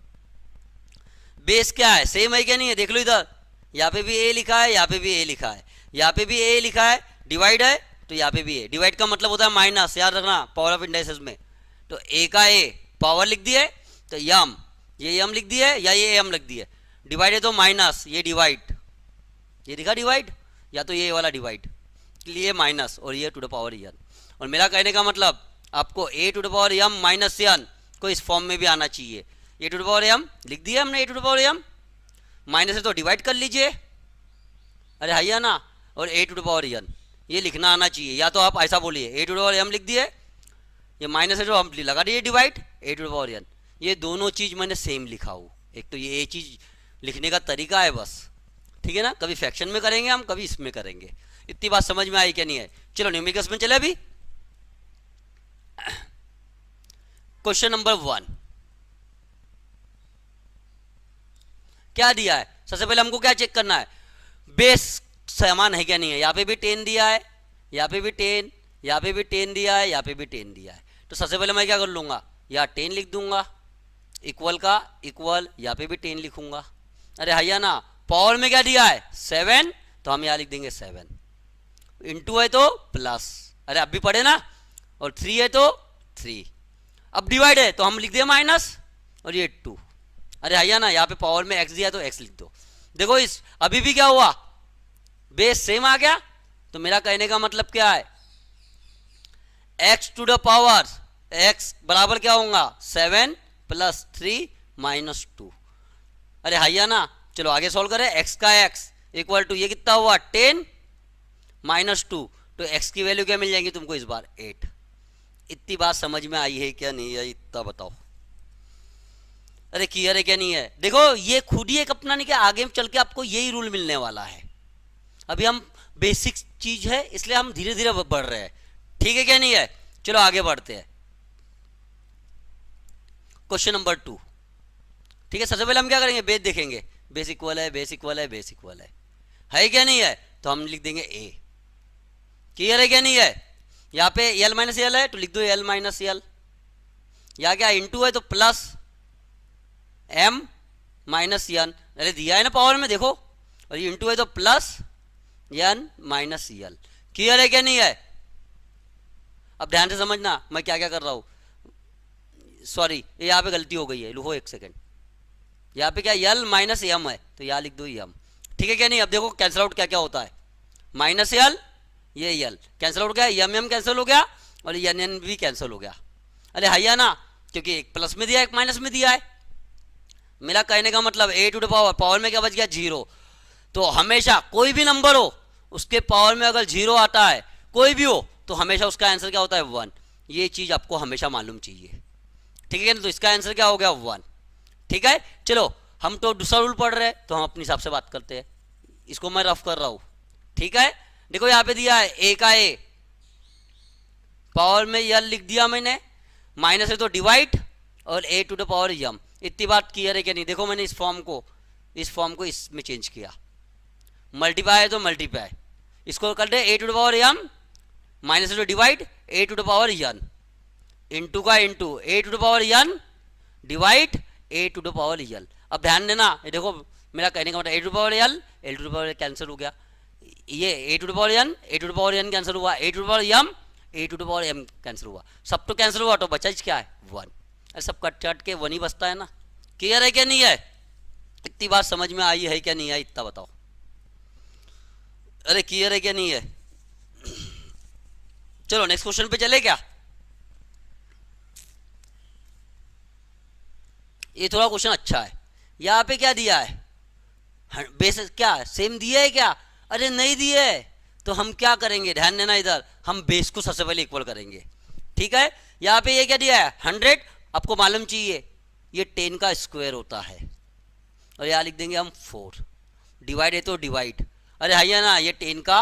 बेस क्या है, सेम है क्या नहीं है, देख लो इधर, यहाँ पे भी ए लिखा है, यहाँ पे भी ए लिखा है, यहाँ पे भी ए लिखा है, डिवाइड है तो यहाँ पे भी ए। डिवाइड का मतलब होता है माइनस, याद रखना पावर ऑफ इंडाइसेस में। तो ए का ए पावर लिख दिए तो यम, ये यम लिख दिए या ये एम लिख दिए, डिवाइड है तो माइनस, ये डिवाइड, ये दिखा डिवाइड, या तो ये वाला डिवाइड, लिए माइनस, और ये टू द पावर यन। और मेरा कहने का मतलब आपको a to the power m minus n को इस फॉर्म में भी आना चाहिए। A to the power m लिख दिया हमने, a to the power m, minus है तो डिवाइड कर लीजिए, अरे हैया ना, और a to the power n ये लिखना आना चाहिए। या तो आप ऐसा बोलिए a to the power m लिख दिए, ये माइनस है तो हम लगा दिए divide a to the power n. ये दोनों चीज़ मैंने सेम लिखा हो, एक तो ये चीज़ लिखने का तरीका है बस, ठीक है ना। कभी फ्रैक्शन में करेंगे हम, कभी इसमें करेंगे। इतनी बात समझ में आई क्या नहीं है। चलो न्यूमेरिकल्स में चले अभी। क्वेश्चन नंबर 1 क्या दिया है, सबसे पहले हमको क्या चेक करना है, बेस समान है क्या नहीं है। यहाँ पे भी 10 दिया है, यहाँ पे भी 10, यहाँ पे भी 10 दिया है, यहाँ पे भी 10 दिया है। तो सबसे पहले मैं क्या कर लूँगा, यहाँ 10 लिख दूंगा, इक्वल का इक्वल, यहाँ पे भी 10 लिखूंगा। अरे हैया ना, पावर में क्या दिया है 7, तो हम यहाँ लिख देंगे 7, इंटू है तो प्लस, अरे अब भी पढ़े ना, और 3 है तो 3, अब डिवाइड है तो हम लिख दिए माइनस, और ये 2। अरे हैया ना, यहाँ पे पावर में x दिया तो x लिख दो। देखो इस अभी भी क्या हुआ, बेस सेम आ गया। तो मेरा कहने का मतलब क्या है, x to the power x बराबर क्या होगा 7 प्लस 3 माइनस 2। अरे हैया ना, चलो आगे सॉल्व करें। x का x इक्वल टू ये कितना हुआ 10 माइनस 2, तो x की वैल्यू क्या मिल जाएगी तुमको इस बार 8। इतनी बात समझ में आई है क्या नहीं है, इतना बताओ। अरे क्लियर है क्या नहीं है। देखो ये खुद ही एक अपना नहीं कि आगे चल के आपको यही रूल मिलने वाला है। अभी हम बेसिक चीज है इसलिए हम धीरे धीरे बढ़ रहे हैं, ठीक है क्या नहीं है। चलो आगे बढ़ते हैं। क्वेश्चन नंबर 2, ठीक है। सबसे पहले हम क्या करेंगे, बेस देखेंगे, बेस इक्वल है, बेस इक्वल है, बेस इक्वल है क्या नहीं है। तो हम लिख देंगे ए। क्लियर है क्या नहीं है। यहाँ पे एल माइनस एल है तो लिख दो एल माइनस एल। यहाँ क्या इंटू है तो प्लस एम माइनस एन, अरे दिया है ना पावर में देखो, और ये इंटू है तो plus n minus l. Clear है क्या नहीं है? अब ध्यान से समझना मैं क्या क्या कर रहा हूँ। सॉरी ये यहाँ पे गलती हो गई है, लुको एक सेकेंड, यहाँ पे क्या यल माइनस एम है तो यहाँ लिख दो एम। ठीक है क्या नहीं? अब देखो कैंसिल आउट क्या क्या होता है, माइनस यल, ये यल कैंसिल आउट गया, एम एम कैंसिल हो गया और एन एन भी कैंसिल हो गया। अरे हैया ना, क्योंकि एक प्लस में दिया एक माइनस में दिया है। मेरा कहने का मतलब a to the power, power में क्या बच गया जीरो। तो हमेशा कोई भी नंबर हो उसके पावर में अगर जीरो आता है कोई भी हो तो हमेशा उसका आंसर क्या होता है वन। ये चीज आपको हमेशा मालूम चाहिए। ठीक है ना? तो इसका आंसर क्या हो गया वन। ठीक है चलो हम तो दूसरा रूल पढ़ रहे हैं तो हम अपने हिसाब से बात करते हैं। इसको मैं रफ कर रहा हूं। ठीक है देखो यहाँ पे दिया है ए का ए, पावर में यल लिख दिया मैंने, माइनस है तो डिवाइड और ए टू द पावर यम। इतनी बात क्लियर है क्या नहीं? देखो मैंने इस फॉर्म को इसमें चेंज किया, मल्टीप्लाई है तो मल्टीप्लाई, इसको कर दे a to the power m, minus है तो divide a to the power n, into का into a to the power n divide a to the power l. अब ध्यान देना, ये देखो मेरा कहने का मतलब a to the power l, a to the power cancel हो गया, ये a to the power n, a to the power n cancel हुआ, a to the power m, a to the power m cancel हुआ, सब तो cancel हुआ तो बचा क्या है वन। अरे सब कट चट के वन ही बचता है ना। क्लियर है क्या नहीं है? इतनी बात समझ में आई है क्या नहीं आई इतना बताओ। अरे क्लियर है क्या नहीं है? चलो नेक्स्ट क्वेश्चन पे चले क्या? ये थोड़ा क्वेश्चन अच्छा है। यहाँ पे क्या दिया है, बेस क्या सेम दिया है क्या? अरे नहीं दिया है तो हम क्या करेंगे, ध्यान देना इधर, हम बेस को सबसे पहले इक्वल करेंगे। ठीक है यहाँ पे ये क्या दिया है 100, आपको मालूम चाहिए ये 10 का स्क्वायर होता है और यहाँ लिख देंगे हम 4, डिवाइड है तो डिवाइड, अरे है ना ये 10 का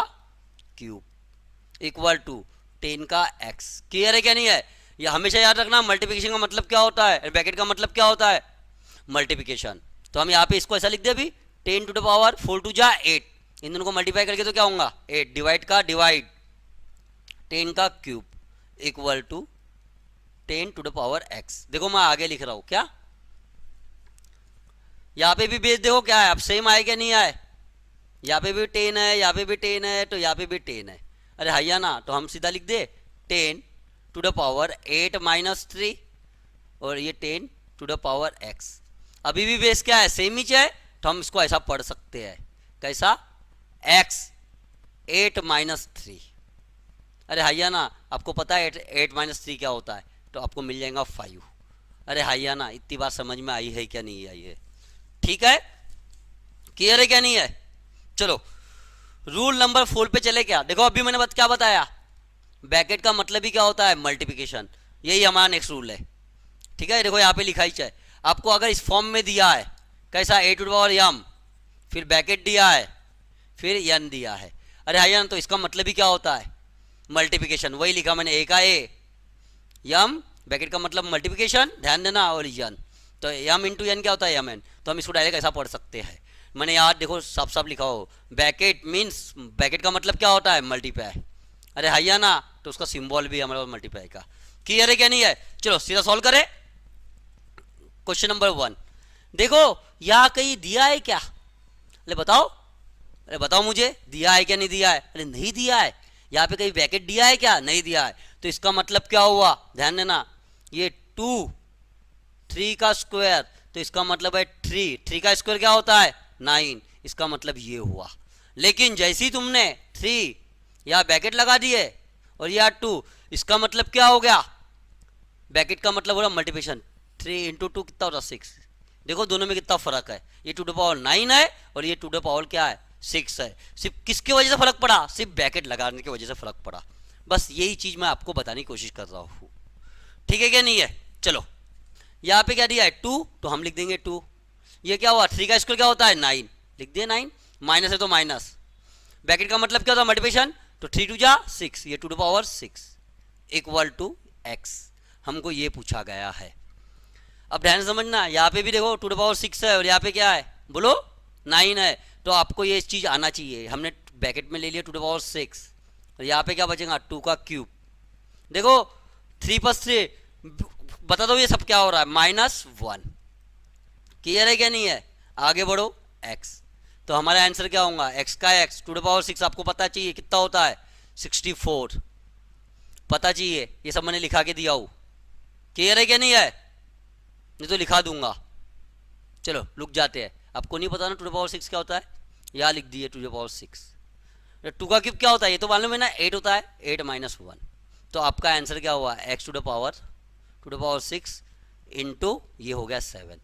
क्यूब इक्वल टू 10 का एक्स। क्लियर है क्या नहीं है? ये हमेशा याद रखना, मल्टीप्लिकेशन का मतलब क्या होता है, ब्रैकेट का मतलब क्या होता है मल्टीप्लिकेशन। तो हम यहाँ पे इसको ऐसा लिख दे अभी 10 टू द पावर 4 टू जा 8, इन दोनों को मल्टीप्लाई करके तो क्या होगा 8, डिवाइड का डिवाइड 10 का cube equal to 10 to the power x. देखो मैं आगे लिख रहा हूं क्या, यहाँ पे भी बेस देखो क्या है, अब सेम आए क्या नहीं आए, यहाँ पे भी 10 है, यहाँ पे भी 10 है, तो यहाँ पे भी 10 है। अरे हैया ना, तो हम सीधा लिख दे 10 टू द पावर 8 माइनस 3 और ये 10 टू द पावर एक्स। अभी भी बेस क्या है सेम ही है, तो हम इसको ऐसा पढ़ सकते हैं कैसा, x 8 माइनस 3। अरे हैया ना आपको पता है 8 माइनस 3 क्या होता है, तो आपको मिल जाएगा 5। अरे हैया ना इतनी बात समझ में आई है क्या नहीं आई है? ठीक है क्लियर है क्या नहीं है? चलो रूल नंबर 4 पे चले क्या। देखो अभी मैंने क्या बताया, ब्रैकेट का मतलब ही क्या होता है मल्टीप्लिकेशन, यही हमारा नेक्स्ट रूल है। ठीक है देखो यहाँ पे लिखा ही चाहे आपको, अगर इस फॉर्म में दिया है कैसा ए टू द पावर एम, फिर ब्रैकेट दिया है, फिर एन दिया है, अरे हाई तो इसका मतलब ही क्या होता है मल्टीप्लिकेशन। वही लिखा मैंने ए का ए, यम ब्रैकेट का मतलब मल्टीप्लिकेशन, ध्यान देना, और एन, तो यम इंटू एन क्या होता है एम एन। तो हम इसको डायरेक्ट ऐसा पढ़ सकते हैं। मैंने यार देखो साफ साफ लिखा हो, ब्रैकेट मीन्स ब्रैकेट का मतलब क्या होता है मल्टीप्लाई। अरे हाइया ना, तो उसका सिंबल भी हमारे पास मल्टीप्लाई का। क्लियर है क्या नहीं है? चलो सीधा सॉल्व करें। क्वेश्चन नंबर 1 देखो, यहाँ कहीं दिया है क्या? अरे बताओ, अरे बताओ मुझे, दिया है क्या नहीं दिया है? अरे नहीं दिया है। यहाँ पे कहीं ब्रैकेट दिया है क्या? नहीं दिया है। तो इसका मतलब क्या हुआ, ध्यान देना, ये 2 3 का स्क्वायर, तो इसका मतलब है 3 का स्क्वायर क्या होता है 9, इसका मतलब ये हुआ। लेकिन जैसे ही तुमने 3 यहाँ ब्रैकेट लगा दिए और यहाँ 2, इसका मतलब क्या हो गया, ब्रैकेट का मतलब हो रहा मल्टीप्लिकेशन, 3 इंटू 2 कितना होता 6। देखो दोनों में कितना फर्क है, ये 2 टू द पावर 9 है और ये 2 टू द पावर क्या है 6 है। सिर्फ किसकी वजह से फर्क पड़ा, सिर्फ ब्रैकेट लगाने की वजह से फर्क पड़ा। बस यही चीज मैं आपको बताने की कोशिश कर रहा हूँ। ठीक है क्या नहीं है? चलो यहाँ पे क्या दिया है 2, तो हम लिख देंगे 2। ये क्या हुआ 3 का स्क्वायर क्या होता है 9, लिख दिए 9, माइनस है तो माइनस, ब्रैकेट का मतलब क्या होता है मल्टीप्लिकेशन, तो 3 टू जा 6, ये 2 to power 6 equal to x। हमको ये पूछा गया है। अब ध्यान से समझना, यहाँ पे भी देखो 2 टू पावर 6 है और यहाँ पे क्या है बोलो 9 है, तो आपको ये चीज़ आना चाहिए। हमने ब्रैकेट में ले लिया 2 टू पावर 6 और यहाँ पे क्या बचेगा 2 का क्यूब। देखो 3 + 3 बता दो ये सब क्या हो रहा है -1। क्लियर है क्या नहीं है? आगे बढ़ो x, तो हमारा आंसर क्या होगा, x का x टू द पावर 6 आपको पता चाहिए कितना होता है 64, पता चाहिए, ये सब मैंने लिखा के दिया हूँ, क्लियर है क्या नहीं है, नहीं तो लिखा दूंगा। चलो रुक जाते हैं, आपको नहीं पता ना टू द पावर 6 क्या होता है, यहाँ लिख दिए टू द पावर 6, टू का क्यूब क्या होता है ये तो मालूम है ना 8 होता है, 8 माइनस 1, तो आपका आंसर क्या हुआ x to the power 6 into ये हो गया 7,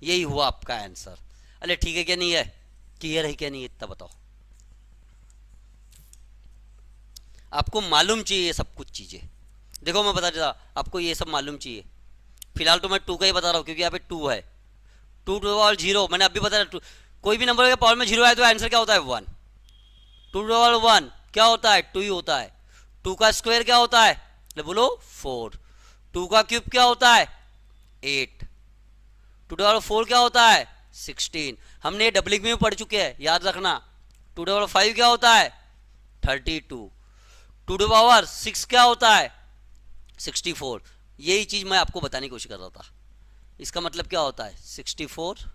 यही हुआ आपका आंसर। अरे ठीक है क्या नहीं है, क्लियर है क्या नहीं है, इतना बताओ। आपको मालूम चाहिए ये सब कुछ चीज़ें, देखो मैं बता देता आपको ये सब मालूम चाहिए, फिलहाल तो मैं 2 का ही बता रहा हूँ क्योंकि यहाँ पे 2 है, 2 टू द पावर 0 मैंने अभी बताया, कोई भी नंबर के पावर में 0 आए तो आंसर क्या होता है 1, 2 टू द पावर 1 क्या होता है 2 ही होता है, 2 का स्क्वायर क्या होता है, बोलो 4, 2 का क्यूब क्या होता है 8, 2 टू द पावर 4 क्या होता है 16, हमने डबलिंग में पढ़ चुके हैं याद रखना। 2 टू द पावर 5 क्या होता है 32, 2 टू द पावर 6 क्या होता है 64, यही चीज मैं आपको बताने की कोशिश कर रहा था। इसका मतलब क्या होता है 64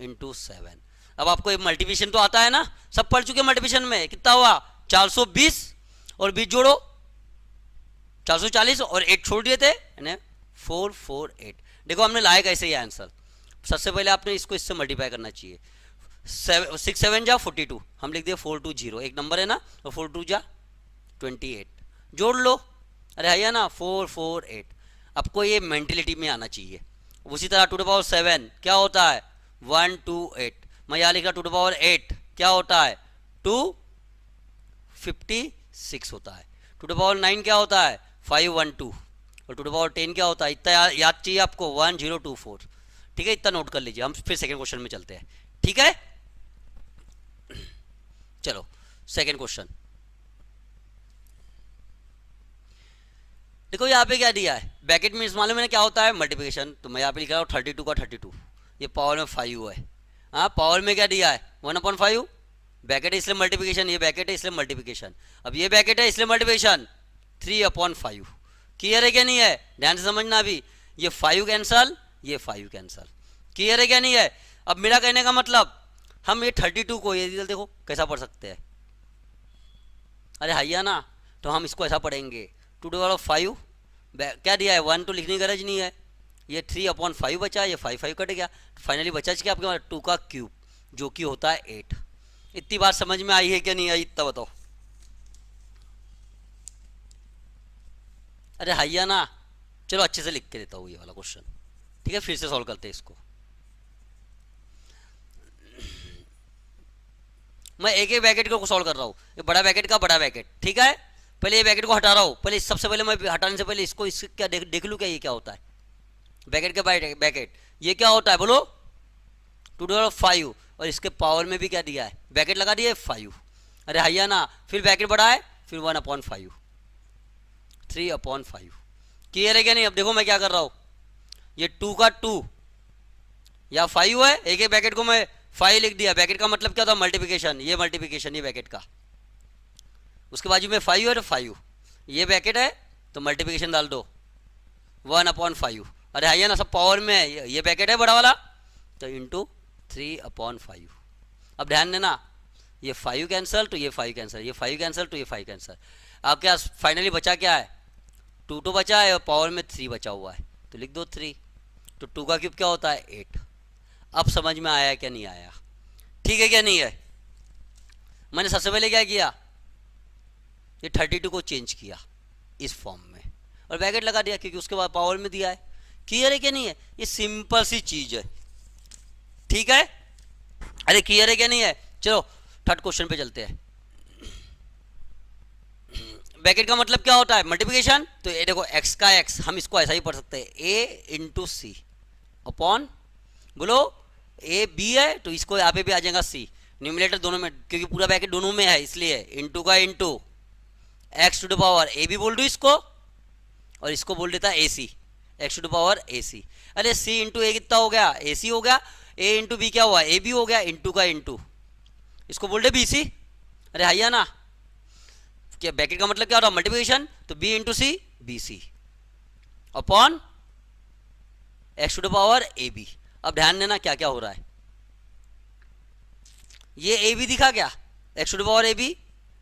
इंटू 7। अब आपको एक मल्टीप्लिकेशन तो आता है ना, सब पढ़ चुके मल्टीप्लिकेशन में, कितना हुआ 420 और 20 जोड़ो 440 और 8 छोड़ दिए थे 448। देखो हमने लाया कैसे ये आंसर, सबसे पहले आपने इसको इससे मल्टीप्लाई करना चाहिए, 6 7 जा 42, हम लिख दिए 420, एक नंबर है ना, और 4 2 जा 28, जोड़ लो, अरे है ना 448। आपको ये मेंटेलिटी में आना चाहिए। उसी तरह 2 टू द पावर 7 क्या होता है 128, मैं यहाँ लिख रहा 2 टू द पावर 8 क्या होता है 256 होता है, 2 टू द पावर 9 क्या होता है 512 और 2 टू द पावर 10 क्या होता है, इतना याद चाहिए आपको 1024। ठीक है, इतना नोट कर लीजिए, हम फिर सेकेंड क्वेश्चन में चलते हैं। ठीक है, चलो सेकेंड क्वेश्चन देखो, यहाँ पे क्या दिया है, ब्रैकेट में इस मालूम है क्या होता है मल्टीप्लिकेशन, तो मैं यहाँ पे लिख रहा हूँ 32 का 32, ये पावर में 5 है, हाँ पावर में क्या दिया है 1/5, ब्रैकेट है इसलिए मल्टीप्लिकेशन, ये ब्रैकेट है इसलिए मल्टीप्लिकेशन, अब ये ब्रैकेट है इसलिए मल्टीप्लिकेशन 3/5। क्लियर है क्या नहीं है, ध्यान से समझना, अभी ये 5 कैंसल, ये 5 कैंसल, क्लियर है क्या नहीं है। अब मेरा कहने का मतलब हम ये 32 को ये देखो कैसा पढ़ सकते हैं, अरे हैया ना, तो हम इसको ऐसा पढ़ेंगे 2 टू द पावर 5 क्या दिया है 1 तो लिखने की गरज नहीं है, ये 3/5 बचा, ये 5 कट गया, फाइनली बचा क्या आपके पास 2 का क्यूब जो कि होता है 8। इतनी बात समझ में आई है क्या नहीं आई, इतना बताओ। अरे हैया ना, चलो अच्छे से लिख के देता हूँ ये वाला क्वेश्चन, ठीक है, फिर से सॉल्व करते हैं इसको। मैं एक एक ब्रैकेट को सॉल्व कर रहा हूँ, ये बड़ा ब्रैकेट का बड़ा ब्रैकेट, ठीक है, पहले ये ब्रैकेट को हटा रहा हूँ, पहले सबसे पहले मैं हटाने से पहले इसको क्या देख लूँ क्या ये क्या होता है, ब्रैकेट के ब्रैकेट ये क्या होता है बोलो 2 टू द पावर 5 और इसके पावर में भी क्या दिया है ब्रैकेट लगा दिया है 5, अरे हैया ना, फिर ब्रैकेट बढ़ा है, फिर 1/5 3/5। क्लियर है क्या नहीं। अब देखो मैं क्या कर रहा हूँ, ये 2 का 2 या 5 है, एक एक ब्रैकेट को मैं 5 लिख दिया, ब्रैकेट का मतलब क्या था मल्टीप्लिकेशन, ये मल्टीप्लिकेशन ये ब्रैकेट का, उसके बाजू में 5 है तो 5, ये ब्रैकेट है तो मल्टीप्लिकेशन डाल दो 1/5, अरे है ना सब पावर में है, ये ब्रैकेट है बड़ा वाला तो इंटू 3/5। अब ध्यान देना, ये 5 कैंसल तो ये 5 कैंसल, ये 5 कैंसल तो ये 5 कैंसल, अब क्या फाइनली बचा क्या है 2 तो बचा है और पावर में 3 बचा हुआ है, तो लिख दो 3, तो 2 का क्यूब क्या होता है 8। अब समझ में आया क्या नहीं आया, ठीक है क्या नहीं है। मैंने सबसे पहले क्या किया, ये 32 को चेंज किया इस फॉर्म में और ब्रैकेट लगा दिया क्योंकि उसके बाद पावर में दिया है। क्लियर है क्या नहीं है, ये सिंपल सी चीज है, ठीक है। अरे क्लियर है क्या नहीं है। चलो थर्ड क्वेश्चन पे चलते हैं। ब्रैकेट का मतलब क्या होता है मल्टीप्लिकेशन, तो ये देखो x का x हम इसको ऐसा ही पढ़ सकते हैं a इंटू सी अपॉन, बोलो a b है तो इसको यहाँ पे भी आ जाएगा c, न्यूमिनेटर दोनों में क्योंकि पूरा ब्रैकेट दोनों में है इसलिए इंटू का into x to the power a भी बोल दो इसको और इसको बोल देता है ac, x to the power ac। अरे c इंटू a कितना हो गया ac हो गया, a इंटू b क्या हुआ a b हो गया, इंटू का इंटू इसको बोल दे bc। अरे हैया ना, क्या ब्रैकेट का मतलब क्या हो रहा है मल्टीप्लिकेशन, तो b into c b c upon x to the power a b. अब ध्यान देना क्या क्या हो रहा है, ये ए बी दिखा क्या, x to the power a b,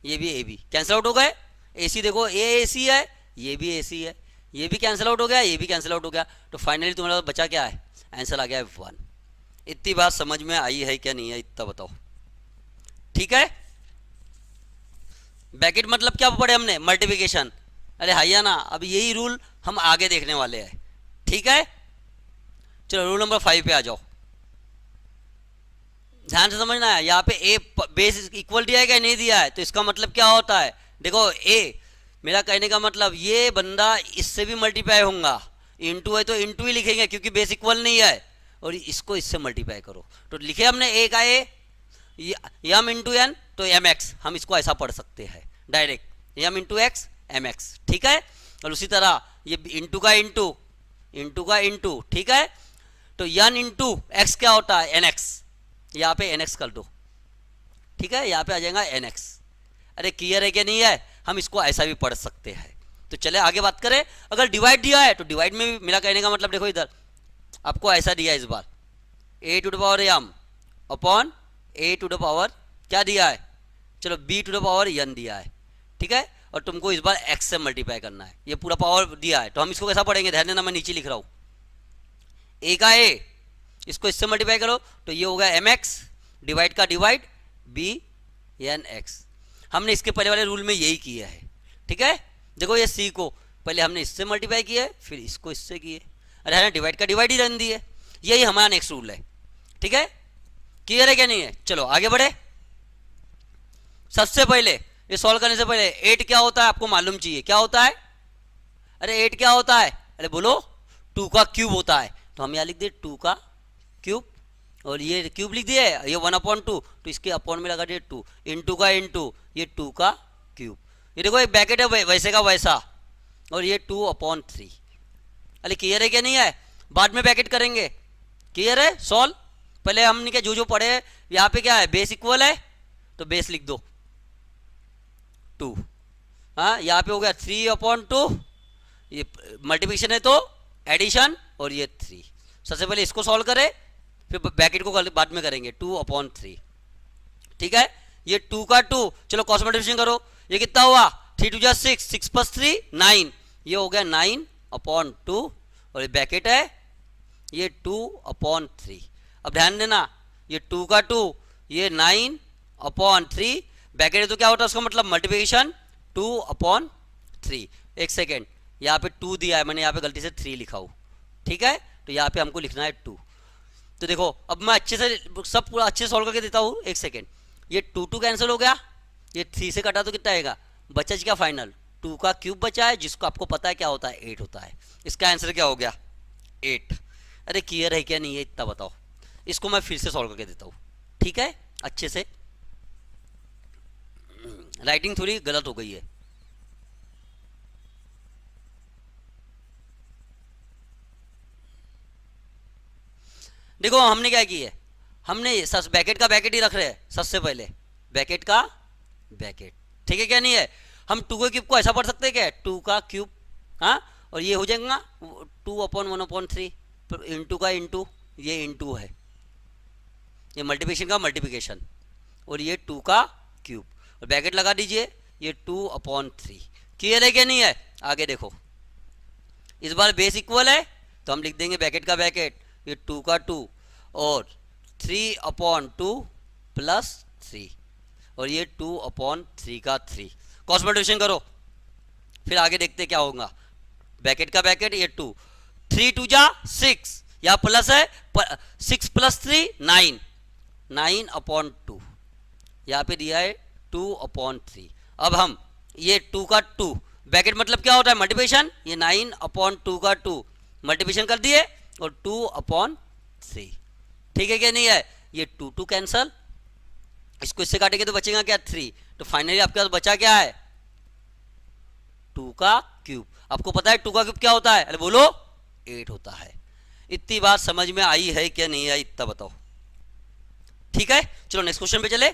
ये भी ए बी कैंसिल आउट हो गए। ए सी देखो ए सी है, ये भी ए सी है, ये भी कैंसिल आउट हो गया, ये भी कैंसिल आउट हो गया। तो फाइनली तुम्हारा बचा क्या है, आंसर आ गया है 1। इतनी बात समझ में आई है क्या नहीं है, इतना बताओ। ठीक है, ब्रैकेट मतलब क्या पढ़े हमने, मल्टीप्लिकेशन। अरे हैया ना, अब यही रूल हम आगे देखने वाले हैं। ठीक है, चलो रूल नंबर 5 पे आ जाओ। ध्यान से समझना है, यहाँ पे ए बेस इक्वल दिया है क्या, नहीं दिया है, तो इसका मतलब क्या होता है, देखो ए, मेरा कहने का मतलब ये बंदा इससे भी मल्टीप्लाई होगा, इनटू है तो इनटू ही लिखेंगे क्योंकि बेस इक्वल नहीं है, और इसको इससे मल्टीप्लाई करो। तो लिखे हमने ए का ए, यम इंटू एन, तो एम एक्स, हम इसको ऐसा पढ़ सकते हैं direct, M into x M x. ठीक है, और उसी तरह ये इंटू का इंटू, इंटू का इंटू, ठीक है, तो यन इंटू एक्स क्या होता है, एन एक्स, यहाँ पे एन एक्स कर दो। ठीक है, यहाँ पे आ जाएगा एन एक्स। अरे क्लियर है क्या नहीं है, हम इसको ऐसा भी पढ़ सकते हैं। तो चले आगे बात करें, अगर डिवाइड दिया है तो डिवाइड में भी मेरा कहने का मतलब देखो इधर आपको ऐसा दिया है इस बार, a to the power m upon a to the power क्या दिया है, चलो b to the power n दिया है। ठीक है, और तुमको इस बार एक्स से मल्टीप्लाई करना है, ये पूरा पावर दिया है, तो हम इसको कैसा पढ़ेंगे, ध्यान देना मैं नीचे लिख रहा हूँ, ए का ए, इसको इससे मल्टीप्लाई करो तो ये होगा एम एक्स, डिवाइड का डिवाइड बी एन एक्स। हमने इसके पहले वाले रूल में यही किया है। ठीक है, देखो ये सी को पहले हमने इससे मल्टीप्लाई किया है, फिर इसको इससे किए, अरे है ना, डिवाइड का डिवाइड ही रन दिए, यही हमारा नेक्स्ट रूल है। ठीक है, क्लियर है क्या नहीं है, चलो आगे बढ़े। सबसे पहले ये सॉल्व करने से पहले 8 क्या होता है आपको मालूम चाहिए, क्या होता है, अरे 8 क्या होता है, अरे बोलो 2 का क्यूब होता है, तो हम यहाँ लिख दिए 2 का क्यूब, और ये क्यूब लिख दिए, ये 1/2, तो इसके अपॉन में लगा दिए 2, इंटू का इंटू, ये 2 का क्यूब, ये देखो एक ब्रैकेट है वैसे का वैसा, और ये 2/3। अरे क्लियर है क्या नहीं है, बाद में ब्रैकेट करेंगे, क्लियर है, सॉल्व। पहले हमने क्या जो पढ़े, यहाँ पे क्या है, बेस इक्वल है तो बेस लिख दो 2, हाँ यहाँ पे हो गया 3/2, ये मल्टीप्लिकेशन है तो एडिशन, और ये 3। सबसे पहले इसको सॉल्व करें, फिर ब्रैकेट को बाद में करेंगे 2/3। ठीक है, ये 2 का 2, चलो क्रॉस मल्टीप्लिकेशन करो, ये कितना हुआ, 3 2 6, 6 + 3 9, ये हो गया 9/2, और ये ब्रैकेट है ये 2/3। अब ध्यान देना, ये 2 का 2, ये 9/3, ब्रैकेट है तो क्या होता है उसका मतलब मल्टीप्लिकेशन 2/3। एक सेकेंड, यहाँ पे 2 दिया है, मैंने यहाँ पे गलती से 3 लिखा हूँ। ठीक है, तो यहाँ पे हमको लिखना है 2। तो देखो अब मैं अच्छे से सब पूरा अच्छे से सॉल्व करके देता हूँ, एक सेकेंड, ये 2 2 कैंसिल हो गया, ये 3 से कटा तो कितना आएगा, बचा क्या फाइनल 2 का क्यूब बचा है, जिसको आपको पता है क्या होता है 8 होता है, इसका आंसर क्या हो गया 8। अरे क्लियर है क्या नहीं है, इतना बताओ, इसको मैं फिर से सॉल्व करके देता हूँ। ठीक है, अच्छे से, राइटिंग थोड़ी गलत हो गई है। देखो हमने क्या की है, हमने ब्रैकेट का ब्रैकेट ही रख रहे हैं, सबसे पहले ब्रैकेट का ब्रैकेट। ठीक है क्या नहीं है, हम 2 के क्यूब को ऐसा पढ़ सकते हैं क्या, 2 का क्यूब, हाँ, और ये हो जाएगा 2/1/3, इंटू का इंटू, ये इंटू है, ये मल्टीप्लिकेशन का मल्टीप्लिकेशन, और ये 2 का क्यूब, और ब्रैकेट लगा दीजिए, ये 2/3। क्लियर है क्या नहीं है, आगे देखो, इस बार बेस इक्वल है तो हम लिख देंगे ब्रैकेट का ब्रैकेट, ये 2 का 2 और 3/2 + 3, और ये 2/3 का 3, क्रॉस मल्टीप्लिकेशन करो, फिर आगे देखते क्या होगा। ब्रैकेट का ब्रैकेट, ये 2, 3 2 6, यहाँ प्लस है, 6 + 3 9, 9/2, यहाँ पे दिया है 2/3। अब हम ये 2 का 2, ब्रैकेट मतलब क्या होता है मल्टीप्लिकेशन, ये 9/2 का 2 मल्टीप्लिकेशन कर दिए, और 2/3। ठीक है क्या नहीं है, ये 2 2 कैंसल, इसको इससे काटेंगे तो बचेगा क्या 3, तो फाइनली आपके पास बचा क्या है 2 का क्यूब। आपको पता है 2 का क्यूब क्या होता है, अरे बोलो 8 होता है। इतनी बात समझ में आई है क्या नहीं आई, इतना बताओ। ठीक है, चलो नेक्स्ट क्वेश्चन पे चले।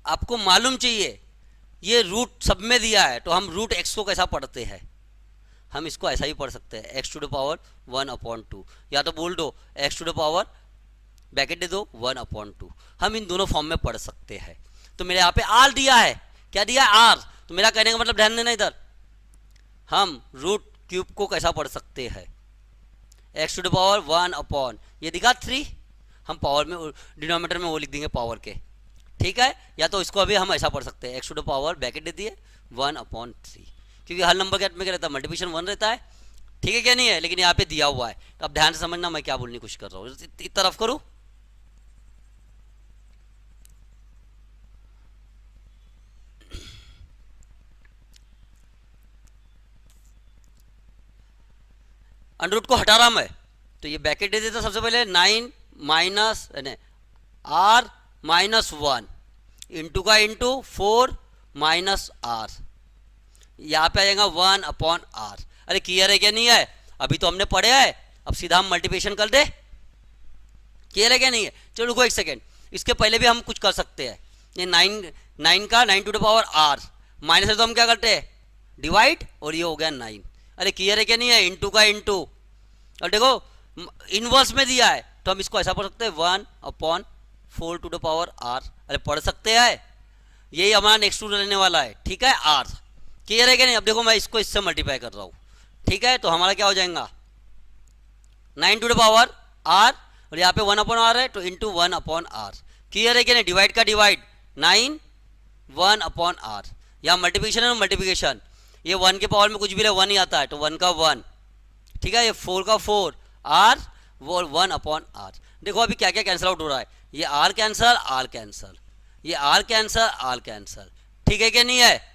आपको मालूम चाहिए ये रूट सब में दिया है, तो हम रूट x को कैसा पढ़ते हैं, हम इसको ऐसा ही पढ़ सकते हैं, एक्स टू द पावर 1/2, या तो बोल दो x to the power bracket दे दो 1/2। हम इन दोनों फॉर्म में पढ़ सकते हैं। तो मेरे यहाँ पे आर दिया है, क्या दिया है? आर। तो मेरा कहने का मतलब ध्यान देना इधर, हम रूट क्यूब को कैसा पढ़ सकते हैं, एक्स टू द पावर 1 ये दिखा 3, हम पावर में डिनोमिनेटर में वो लिख देंगे पावर के, ठीक है। या तो इसको अभी हम ऐसा पढ़ सकते हैं, x to the power bracket दे दिए 1/3, क्योंकि हर नंबर के में क्या रहता है, मल्टीप्लिकेशन 1 रहता है, ठीक है क्या नहीं है, लेकिन यहाँ पे दिया हुआ है। तो अब ध्यान से समझना मैं क्या बोलने की कोशिश कर रहा हूँ, इस तरफ करूँ। अंडररूट को हटा रहा मैं, तो ये ब्रैकेट दे देता सबसे पहले 9 माइनस आर माइनस 1 इंटू का इंटू 4 माइनस आर, यहाँ पे आ जाएगा 1/r। अरे क्लियर है क्या नहीं है? अभी तो हमने पढ़े है, अब सीधा हम मल्टीप्लिकेशन कर दे। क्लियर है क्या नहीं है? चलो रुको एक सेकेंड, इसके पहले भी हम कुछ कर सकते हैं। ये 9 का 9 to the power r minus है तो हम क्या करते हैं, डिवाइड, और ये हो गया 9। अरे क्लियर है क्या नहीं है? इंटू का इंटू, और देखो इनवर्स में दिया है तो हम इसको ऐसा पढ़ सकते हैं 1/4 टू द पावर r। अरे पढ़ सकते हैं, यही हमारा नेक्स्ट रूल रहने वाला है, ठीक है, r। क्लियर है क्या नहीं? अब देखो मैं इसको इससे मल्टीप्लाई कर रहा हूँ, ठीक है, तो हमारा क्या हो जाएगा 9 टू द पावर r, और यहाँ पे 1/r है तो इंटू 1/r। क्लियर है क्या नहीं? डिवाइड का डिवाइड 9 1/r, यहाँ मल्टीप्लिकेशन है, मल्टीप्लिकेशन, ये 1 के पावर में कुछ भी रहे 1 ही आता है, तो 1 का 1, ठीक है, ये 4 का 4 r, वो 1/r। देखो अभी क्या क्या कैंसिल आउट हो रहा है, ये r कैंसल, r कैंसल, ये r कैंसल, r कैंसल, ठीक है क्या नहीं है?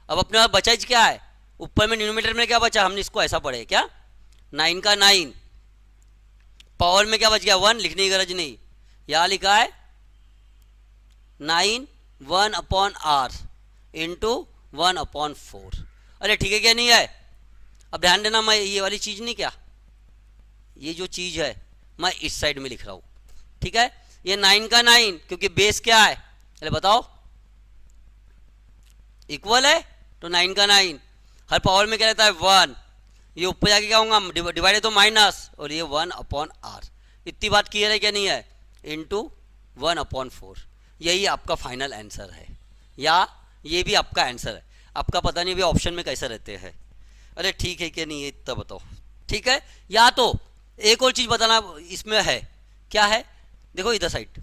अब अपने पास बचा क्या है, ऊपर में न्यूमरेटर में क्या बचा, हमने इसको ऐसा पढ़े क्या, 9 का 9, पावर में क्या बच गया 1, लिखने की गरज नहीं, यहाँ लिखा है 9 1/r इंटू 1/4। अरे ठीक है क्या नहीं है? अब ध्यान देना, मैं ये वाली चीज़ नहीं, क्या ये जो चीज़ है मैं इस साइड में लिख रहा हूँ, ठीक है। ये 9 का 9, क्योंकि बेस क्या है, अरे बताओ, इक्वल है, तो 9 का 9, हर पावर में क्या रहता है 1, ये ऊपर जाके क्या होगा, डिवाइड है तो माइनस, और ये 1/r। इतनी बात क्लियर है क्या नहीं है, इंटू 1/4। यही आपका फाइनल आंसर है, या ये भी आपका आंसर है। आपका पता नहीं अभी ऑप्शन में कैसे रहते हैं। अरे ठीक है क्या नहीं है, इतना बताओ, ठीक है। या तो एक और चीज़ बताना इसमें है, क्या है, देखो इधर साइड,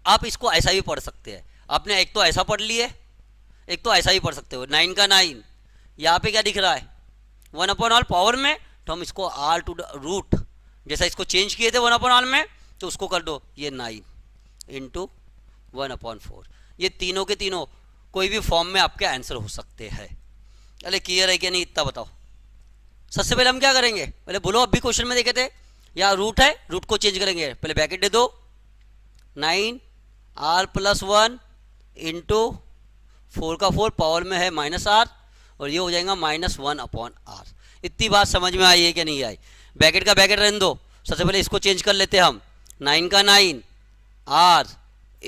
आप इसको ऐसा भी पढ़ सकते हैं। आपने एक तो ऐसा पढ़ लिए, एक तो ऐसा ही पढ़ सकते हो, 9 का 9, यहाँ पे क्या दिख रहा है 1/r पावर में, तो हम इसको r टू द रूट, जैसा इसको चेंज किए थे 1/r में, तो उसको कर दो ये 9 इंटू 1/4। ये तीनों के तीनों कोई भी फॉर्म में आपके आंसर हो सकते हैं। अरे क्लियर है क्या नहीं, इतना बताओ। सबसे पहले हम क्या करेंगे, पहले बोलो, अब भी क्वेश्चन में देखे थे, या रूट है, रूट को चेंज करेंगे, पहले ब्रैकेट दे दो 9r+1 इंटू 4 का 4 पावर में है -r, और ये हो जाएगा -1/r। इतनी बात समझ में आई है कि नहीं आई? ब्रैकेट का ब्रैकेट रहने दो, सबसे पहले इसको चेंज कर लेते हैं हम, 9 का 9 r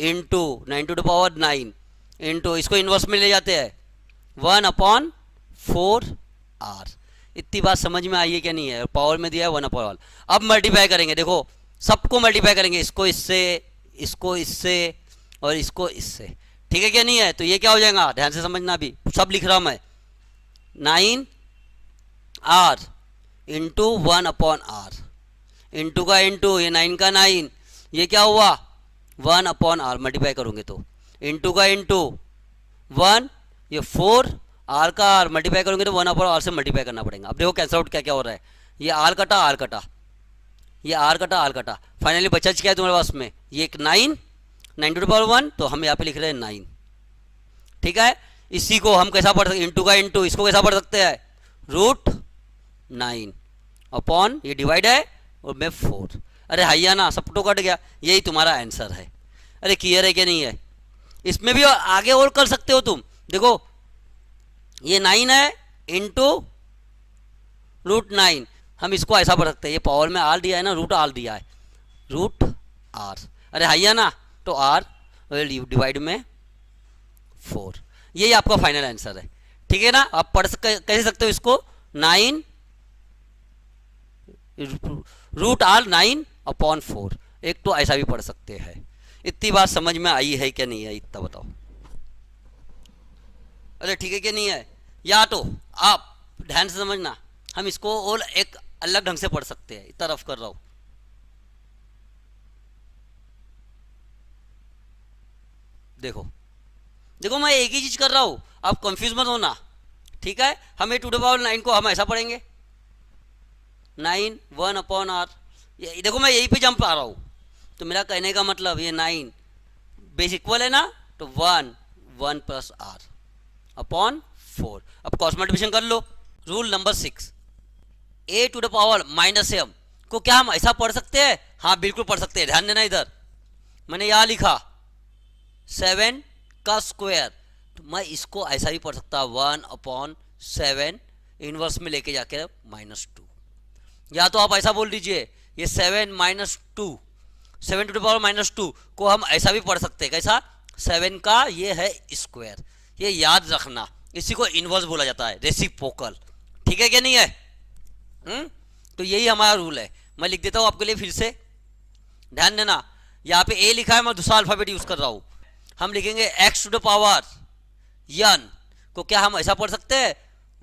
into 9 to the power 9 into, इसको इन्वर्स में ले जाते हैं 1/4r। इतनी बात समझ में आई है क्या नहीं है? पावर में दिया है 1/r। अब मल्टीप्लाई करेंगे, देखो सबको मल्टीप्लाई करेंगे, इसको इससे, इसको इससे, और इसको इससे, ठीक है क्या नहीं है? तो ये क्या हो जाएगा, ध्यान से समझना, अभी सब लिख रहा हूं मैं, 9r इंटू 1/r इंटू का इंटू, ये 9 का 9, ये क्या हुआ 1/r, मल्टीप्लाई करोगे तो इंटू का इंटू 1, ये 4 r का r, मल्टीप्लाई करोगे तो 1/r से मल्टीप्लाई करना पड़ेगा। अब देखो कैंसल आउट क्या क्या हो रहा है, ये r कटा, r कटा, ये r कटा, r कटा, फाइनली बचा क्या है तुम्हारे पास में, ये एक 9 टू द पावर 1, तो हम यहाँ पे लिख रहे हैं 9, ठीक है। इसी को हम कैसा पढ़ सकते, इंटू का इंटू, इसको कैसा पढ़ सकते हैं, √9 अपॉन, ये डिवाइड है और में 4। अरे हैया ना, सब तो कट गया, यही तुम्हारा आंसर है। अरे क्लियर है क्या नहीं है? इसमें भी आगे और कर सकते हो तुम, देखो ये 9 है इंटू √9, हम इसको ऐसा पढ़ सकते हैं, ये पावर में r दिया है ना, √r दिया है, √r। अरे हैया ना, तो r डिवाइड में 4, यही आपका फाइनल आंसर है, ठीक है ना, आप कह सकते हो इसको 9 रूट आर 9/4, एक तो ऐसा भी पढ़ सकते हैं। इतनी बात समझ में आई है क्या नहीं है, इतना बताओ। अरे ठीक है कि नहीं है, या तो आप ध्यान से समझना, हम इसको और एक अलग ढंग से पढ़ सकते हैं। इतना रफ कर रहा हूं, देखो देखो मैं एक ही चीज कर रहा हूं, आप कंफ्यूज मत होना, ठीक है। हम ए टू द पावर 9 को हम ऐसा पढ़ेंगे 9 1/r, देखो मैं यहीं पे जंप आ रहा हूं, तो मेरा कहने का मतलब ये 9 बेस इक्वल है ना, तो 1 प्लस आर अपॉन 4। अब क्रॉस मल्टीप्लिकेशन कर लो। Rule number 6, a to the power -m को क्या हम ऐसा पढ़ सकते हैं? हाँ बिल्कुल पढ़ सकते हैं, ध्यान देना। इधर मैंने यहाँ लिखा 7 का स्क्वायर, तो मैं इसको ऐसा भी पढ़ सकता 1/7 इनवर्स में लेके जाके -2, या तो आप ऐसा बोल दीजिए ये 7 -2, 7 टू द पावर -2 को हम ऐसा भी पढ़ सकते हैं। कैसा? 7 का ये है स्क्वायर, ये याद रखना, इसी को इनवर्स बोला जाता है, रेसिप्रोकल। ठीक है क्या नहीं है? तो यही हमारा रूल है। मैं लिख देता हूं आपके लिए फिर से, ध्यान देना। यहाँ पे ए लिखा है, मैं दूसरा अल्फाबेट यूज कर रहा हूं। हम लिखेंगे x to the power n को क्या हम ऐसा पढ़ सकते हैं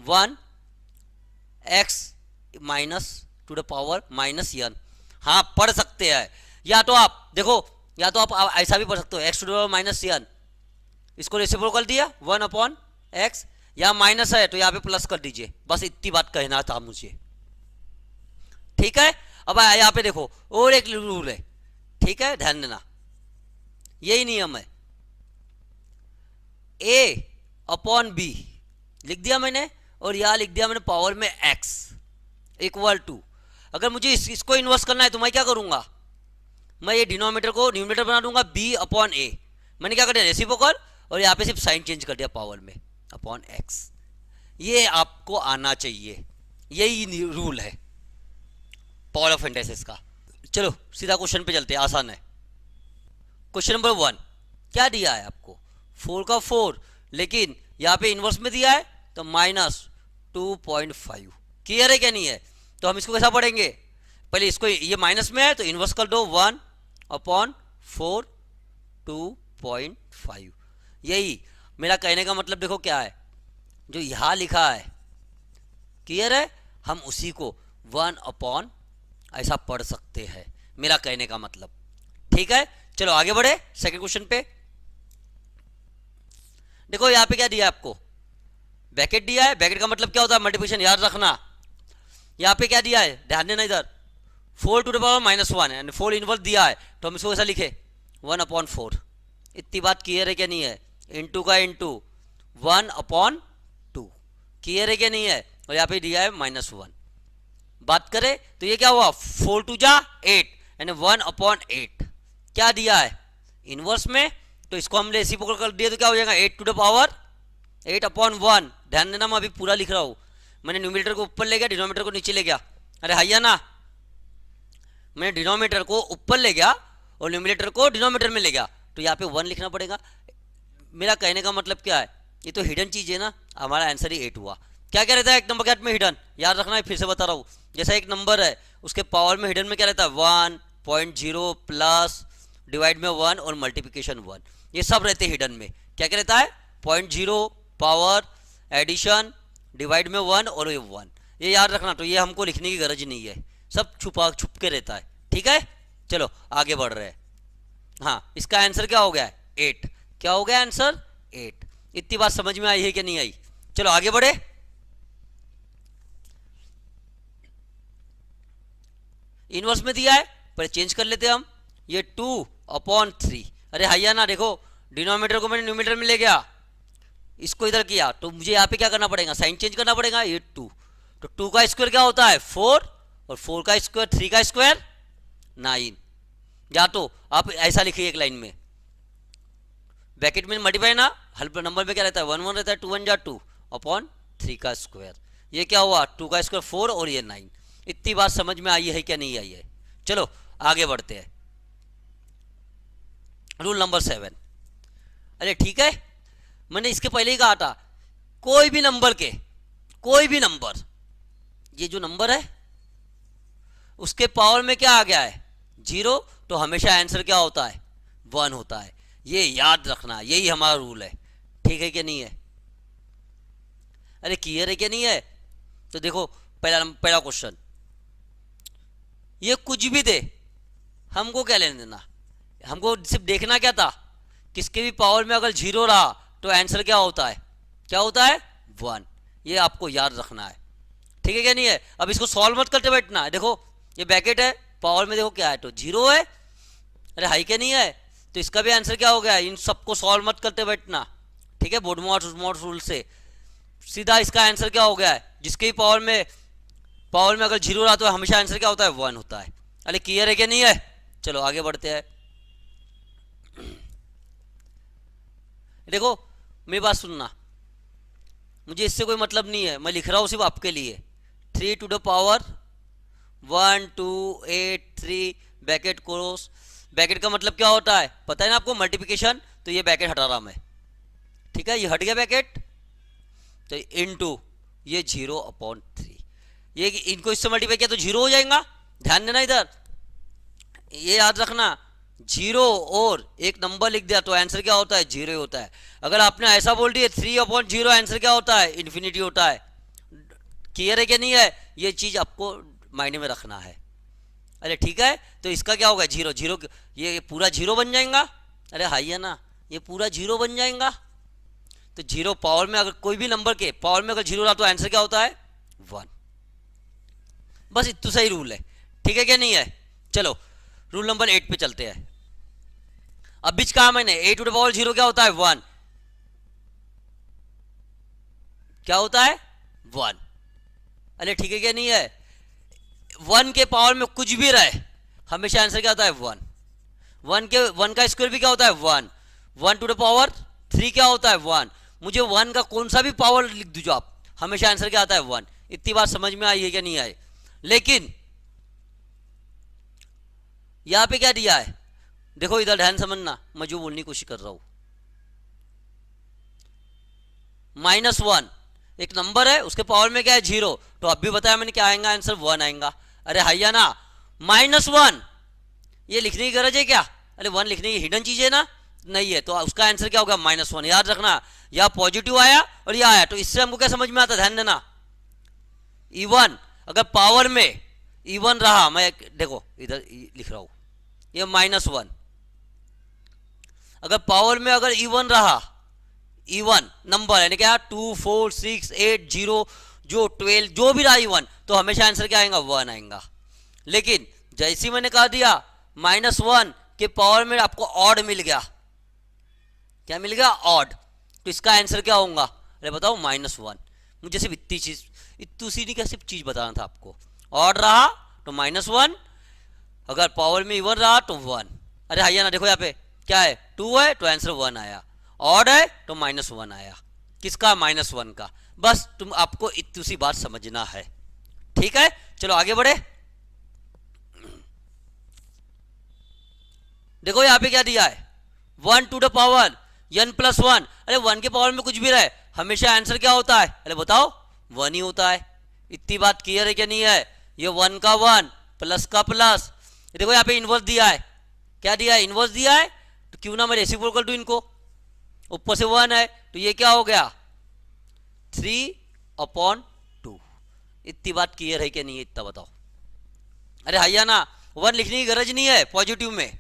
1x minus to the power -n। हाँ पढ़ सकते हैं। या तो आप देखो, या तो आप ऐसा भी पढ़ सकते हो x to the power -n, इसको रेसिप्रोकल दिया 1/x, या माइनस है तो यहाँ पे प्लस कर दीजिए। बस इतनी बात कहना था मुझे, ठीक है। अब यहाँ पे देखो और एक रूल है, ठीक है, ध्यान देना, यही नियम है। a/b लिख दिया मैंने, और यहाँ लिख दिया मैंने पावर में x इक्वल टू, अगर मुझे इसको इन्वर्स करना है तो मैं क्या करूंगा, मैं ये डिनोमिनेटर को न्यूमरेटर बना दूंगा b/a। मैंने क्या कर दिया, रेसिप्रोकल, और यहाँ पे सिर्फ साइन चेंज कर दिया पावर में अपॉन x। ये आपको आना चाहिए, यही रूल है पावर ऑफ इंडाइसेस का। चलो सीधा क्वेश्चन पे चलते हैं, आसान है। क्वेश्चन नंबर 1 क्या दिया है आपको, 4 का 4, लेकिन यहाँ पे इनवर्स में दिया है तो -2.5। क्लियर है क्या नहीं है? तो हम इसको कैसा पढ़ेंगे, पहले इसको, ये माइनस में है तो इनवर्स कर दो 1/4 2.5। यही मेरा कहने का मतलब देखो क्या है, जो यहाँ लिखा है, क्लियर है, हम उसी को 1/ ऐसा पढ़ सकते हैं, मेरा कहने का मतलब। ठीक है, चलो आगे बढ़े सेकंड क्वेश्चन पे। देखो यहाँ पे क्या दिया है आपको, ब्रैकेट दिया है। ब्रैकेट का मतलब क्या होता है, मल्टीप्लिकेशन, याद रखना। यहाँ पे क्या दिया है, ध्यान देना, इधर 4 to the power -1 and 4 inverse दिया है, तो हम इसको ऐसा लिखे 1/4। इतनी बात क्लियर है क्या नहीं है? इंटू का इंटू 1/2, क्लियर है क्या नहीं है? और यहाँ पे दिया है -1। बात करें तो ये क्या हुआ, 4 टू जा 8 यानी 1/8। क्या दिया है इनवर्स में, तो इसको हम रेसिप्रोकल कर दिए तो क्या हो जाएगा 8 टू द पावर 8/1। ध्यान देना, मैं अभी पूरा लिख रहा हूँ। मैंने न्यूमरेटर को ऊपर ले गया, डिनोमिनेटर को नीचे ले गया। अरे हैया ना, मैंने डिनोमिनेटर को ऊपर ले गया और न्यूमरेटर को डिनोमिनेटर में ले गया, तो यहाँ पे 1 लिखना पड़ेगा। मेरा कहने का मतलब क्या है, ये तो हिडन चीज है ना, हमारा आंसर ही 8 हुआ। क्या क्या रहता है एक नंबर के हाथ में हिडन, याद रखना है, फिर से बता रहा हूँ। जैसा एक नंबर है उसके पावर में हिडन में क्या रहता है 1.0 प्लस डिवाइड में 1 और मल्टीप्लिकेशन 1, ये सब रहते हैं हिडन में। क्या क्या रहता है 0.0 पावर एडिशन डिवाइड में 1 और ये 1, ये याद रखना। तो ये हमको लिखने की गरज नहीं है, सब छुप के रहता है। ठीक है, चलो आगे बढ़ रहे हैं। हाँ, इसका आंसर क्या हो गया 8। क्या हो गया आंसर 8। इतनी बात समझ में आई है कि नहीं आई? चलो आगे बढ़े। इनवर्स में दिया है, पर चेंज कर लेते हैं हम, ये 2/3। अरे हैया ना, देखो डिनोमिनेटर को मैंने न्यूमरेटर में ले गया, इसको इधर किया, तो मुझे यहाँ पे क्या करना पड़ेगा, साइन चेंज करना पड़ेगा। ये 2, तो 2 का स्क्वायर क्या होता है 4, और 4 का स्क्वायर 3 का स्क्वायर 9। या तो आप ऐसा लिखिए एक लाइन में, ब्रैकेट में मल्टीप्लाई ना, हल नंबर में क्या रहता है 1 1 रहता है, 2 1 जा 2/3 का स्क्वायर। ये क्या हुआ 2 का स्क्वायर 4 और ये 9। इतनी बात समझ में आई है क्या नहीं आई है? चलो आगे बढ़ते हैं। Rule number 7। अरे ठीक है, मैंने इसके पहले ही कहा था कोई भी नंबर के, कोई भी नंबर, ये जो नंबर है उसके पावर में क्या आ गया है 0, तो हमेशा आंसर क्या होता है 1 होता है। ये याद रखना, यही हमारा रूल है। ठीक है कि नहीं है? अरे क्लियर है कि नहीं है? तो देखो पहला क्वेश्चन, ये कुछ भी दे, हमको क्या लेने देना, हमको सिर्फ देखना क्या था, किसके भी पावर में अगर 0 रहा तो आंसर क्या होता है, क्या होता है 1। ये आपको याद रखना है। ठीक है क्या नहीं है? अब इसको सॉल्व मत करते बैठना है। देखो ये ब्रैकेट है, पावर में देखो क्या है, तो 0 है। अरे हाई क्या नहीं है, तो इसका भी आंसर क्या हो गया। इन सबको सॉल्व मत करते बैठना, ठीक है, बोडमोट रूल से सीधा इसका आंसर क्या हो गया है, जिसके भी पावर में अगर 0 रहा तो हमेशा आंसर क्या होता है 1 होता है। अरे क्लियर है क्या नहीं है? चलो आगे बढ़ते हैं। देखो मेरी बात सुनना, मुझे इससे कोई मतलब नहीं है, मैं लिख रहा हूँ सिर्फ आपके लिए। 3 to the power 1 2 8 3 bracket close. Bracket का मतलब क्या होता है पता है ना आपको, मल्टीप्लिकेशन। तो ये ब्रैकेट हटा रहा मैं, ठीक है, ये हट गया ब्रैकेट, तो इनटू ये 0/3। ये इनको इससे मल्टीप्लाई किया तो 0 हो जाएगा। ध्यान देना इधर, ये याद रखना, 0 और एक नंबर लिख दिया तो आंसर क्या होता है 0 होता है। अगर आपने ऐसा बोल दिया 3/0 आंसर क्या होता है इन्फिनिटी होता है। क्लियर है क्या नहीं है? ये चीज आपको माइंड में रखना है। अरे ठीक है, तो इसका क्या होगा 0 0, ये पूरा 0 बन जाएगा। अरे हाई है ना, ये पूरा 0 बन जाएगा। तो 0 पावर में अगर कोई भी नंबर के पावर में अगर 0 रहा तो आंसर क्या होता है 1। बस इतना सही रूल है। ठीक है क्या नहीं है? चलो रूल नंबर 8 पे चलते हैं। अब बीच कहा मैंने 8 to the power 0 क्या होता है 1, क्या होता है 1। अरे ठीक है क्या नहीं है? 1 के पावर में कुछ भी रहे हमेशा आंसर क्या होता है 1। 1 का स्क्वायर भी क्या होता है 1। 1 to the power 3 क्या होता है 1। मुझे 1 का कौन सा भी पावर लिख दीजिए आप, हमेशा आंसर क्या आता है 1। इतनी बात समझ में आई है क्या नहीं आई? लेकिन यहां पे क्या दिया है, देखो इधर ध्यान समझना, मैं जो बोलने की कोशिश कर रहा हूं। -1 एक नंबर है, उसके पावर में क्या है 0, तो अब भी बताया मैंने क्या आएगा आंसर 1 आएगा। अरे हैया ना, -1 ये लिखने की गरज है क्या? अरे 1 लिखने की हिडन चीज है ना, नहीं है, तो उसका आंसर क्या होगा -1। याद रखना, या पॉजिटिव आया और यह आया, तो इससे हमको क्या समझ में आता, ध्यान देना। इवन अगर पावर में इवन रहा, मैं देखो इधर लिख रहा हूं, ये -1 अगर पावर में अगर इवन रहा, इवन नंबर यानी क्या 2 4 6 8 0 जो 12 जो भी रहा इवन, तो हमेशा आंसर क्या आएगा 1 आएगा। लेकिन जैसे मैंने कहा दिया -1 के पावर में आपको ऑड मिल गया, क्या मिल गया ऑड, तो इसका आंसर क्या होगा? अरे बताओ -1। मुझे सिर्फ इतनी चीज, इतनी सी नहीं क्या सिर्फ चीज बताना था आपको। ऑड रहा तो -1, अगर पावर में इवन रहा तो 1। अरे हाइया ना, देखो यहाँ पे क्या है 2 है तो आंसर 1 आया, ऑड है तो -1 आया। किसका? -1 का। बस तुम आपको इतनी सी बात समझना है, ठीक है। चलो आगे बढ़े। देखो यहाँ पे क्या दिया है 1 to the power n+1। अरे 1 के पावर में कुछ भी रहे हमेशा आंसर क्या होता है? अरे बताओ 1 ही होता है। इतनी बात क्लियर है क्या नहीं है? ये 1 का 1 प्लस का प्लस, देखो यहाँ पे इनवर्स दिया है, क्या दिया है? इनवर्स दिया है, तो क्यों ना मैं रेसिप्रोकल दूं इनको, ऊपर से 1 है तो ये क्या हो गया 3/2। इतनी बात क्लियर है क्या नहीं है? इतना बताओ। अरे हैया ना, 1 लिखने की गरज नहीं है पॉजिटिव में,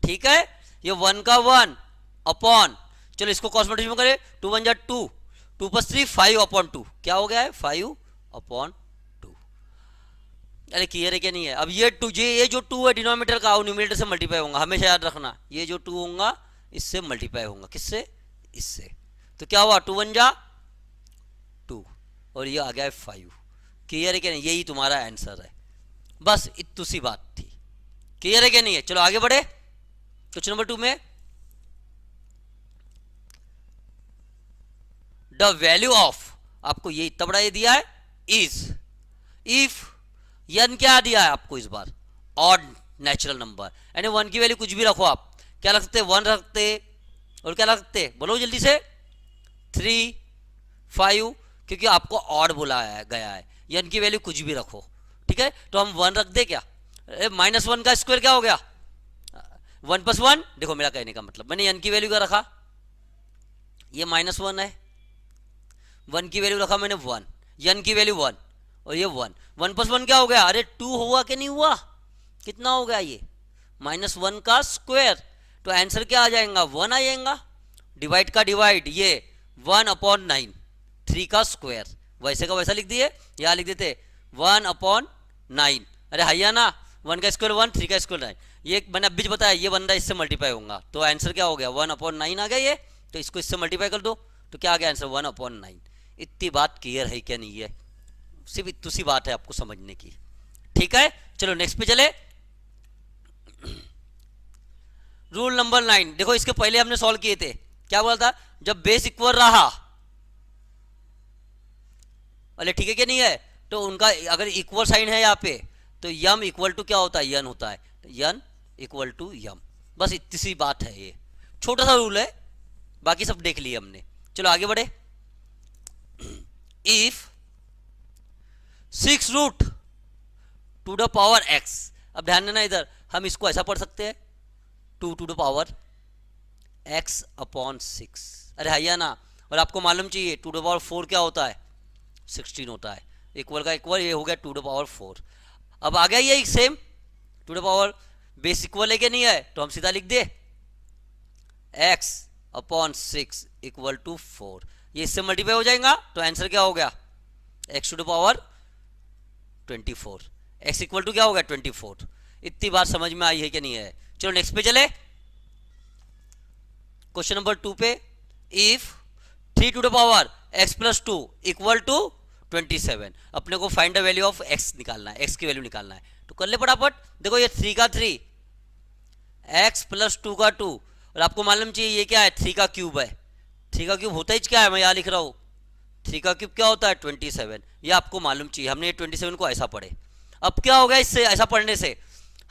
ठीक है। ये 1 का 1 अपॉन, चलो इसको क्रॉस मल्टीप्लिकेशन करें, 2 1 जा 2, 2 + 3 5/2, क्या हो गया है 5/2। अरे क्लियर है क्या नहीं है? अब ये 2 ये जो 2 है डिनोमिनेटर का, वो न्यूमरेटर से मल्टीप्लाई होगा, हमेशा याद रखना। ये जो 2 होगा इससे मल्टीप्लाई होगा, किससे? इससे। तो क्या हुआ 2 1 जा 2 और ये आ गया है 5। क्लियर है क्या नहीं? यही तुम्हारा आंसर है। बस इतनी सी बात थी। क्लियर है क्या नहीं है? चलो आगे बढ़े। क्वेश्चन नंबर 2 में द वैल्यू ऑफ, आपको ये इतना बड़ा ये दिया है, इज इफ n क्या दिया है आपको इस बार? ऑड नेचुरल नंबर, यानी 1 की वैल्यू कुछ भी रखो आप, क्या रख सकते? 1 रखते और क्या रख सकते? बोलो जल्दी से, 3 5, क्योंकि आपको ऑड बुलाया गया है, यन की वैल्यू कुछ भी रखो, ठीक है। तो हम 1 रख दे क्या, -1 का स्क्वायर क्या हो गया 1 + 1, देखो मेरा कहने का मतलब मैंने यन की वैल्यू क्या रखा, ये -1 है, 1 की वैल्यू रखा मैंने 1, यन की वैल्यू 1 और ये 1, 1 + 1 क्या हो गया, अरे 2 हुआ कि नहीं हुआ, कितना हो गया ये -1 का स्क्वायर, तो आंसर क्या आ जाएगा 1 आ जाएगा। डिवाइड का डिवाइड, ये 1/9, 3 का स्क्वायर, वैसे का वैसा लिख दिए, यहाँ लिख देते 1/9, अरे हैया ना, 1 का स्क्वायर 1, 3 का स्क्वायर 9, ये मैंने अभी बताया ये बंदा इससे मल्टीप्लाई होगा, तो आंसर क्या हो गया 1/9 आ गया ये, तो इसको इससे मल्टीप्लाई कर दो, तो क्या आ गया आंसर 1/9। इतनी बात क्लियर है क्या नहीं है, सिर्फ इतनी सी बात है आपको समझने की, ठीक है। चलो नेक्स्ट पे चले, रूल नंबर 9, देखो इसके पहले हमने सॉल्व किए थे, क्या बोला था, जब बेस इक्वल रहा, अरे ठीक है क्या नहीं है, तो उनका अगर इक्वल साइन है यहाँ पे, तो यम इक्वल टू क्या होता है, यन होता है, यन इक्वल टू यम, बस इतनी सी बात है, ये छोटा सा रूल है, बाकी सब देख लिए हमने। चलो आगे बढ़े, इफ 6√2⁻x, अब ध्यान देना इधर, हम इसको ऐसा पढ़ सकते हैं 2⁻x/6, अरे हैया ना, और आपको मालूम चाहिए 2⁴ क्या होता है 16 होता है, इक्वल का इक्वल, ये हो गया 2⁴। अब आ गया ये सेम 2 बेस इक्वल है क्या नहीं है, तो हम सीधा लिख दे x/6 = 4, ये इससे मल्टीप्लाई हो जाएगा, तो आंसर क्या हो गया x⁴ 24, x इक्वल टू क्या हो गया 24। इतनी बात समझ में आई है कि नहीं है। चलो नेक्स्ट पे चले, क्वेश्चन नंबर 2 पे, इफ 3⁻x+2 = 27, अपने को find the value of x निकालना है, x की वैल्यू निकालना है, तो कर ले फटाफट। देखो ये 3 का 3, x + 2 का 2, और आपको मालूम चाहिए ये क्या है 3 का क्यूब है, 3 का क्यूब होता ही क्या है, मैं यहाँ लिख रहा हूँ 3 का क्यूब क्या होता है 27, ये आपको मालूम चाहिए, हमने ये 27 को ऐसा पढ़े। अब क्या हो गया इससे, ऐसा पढ़ने से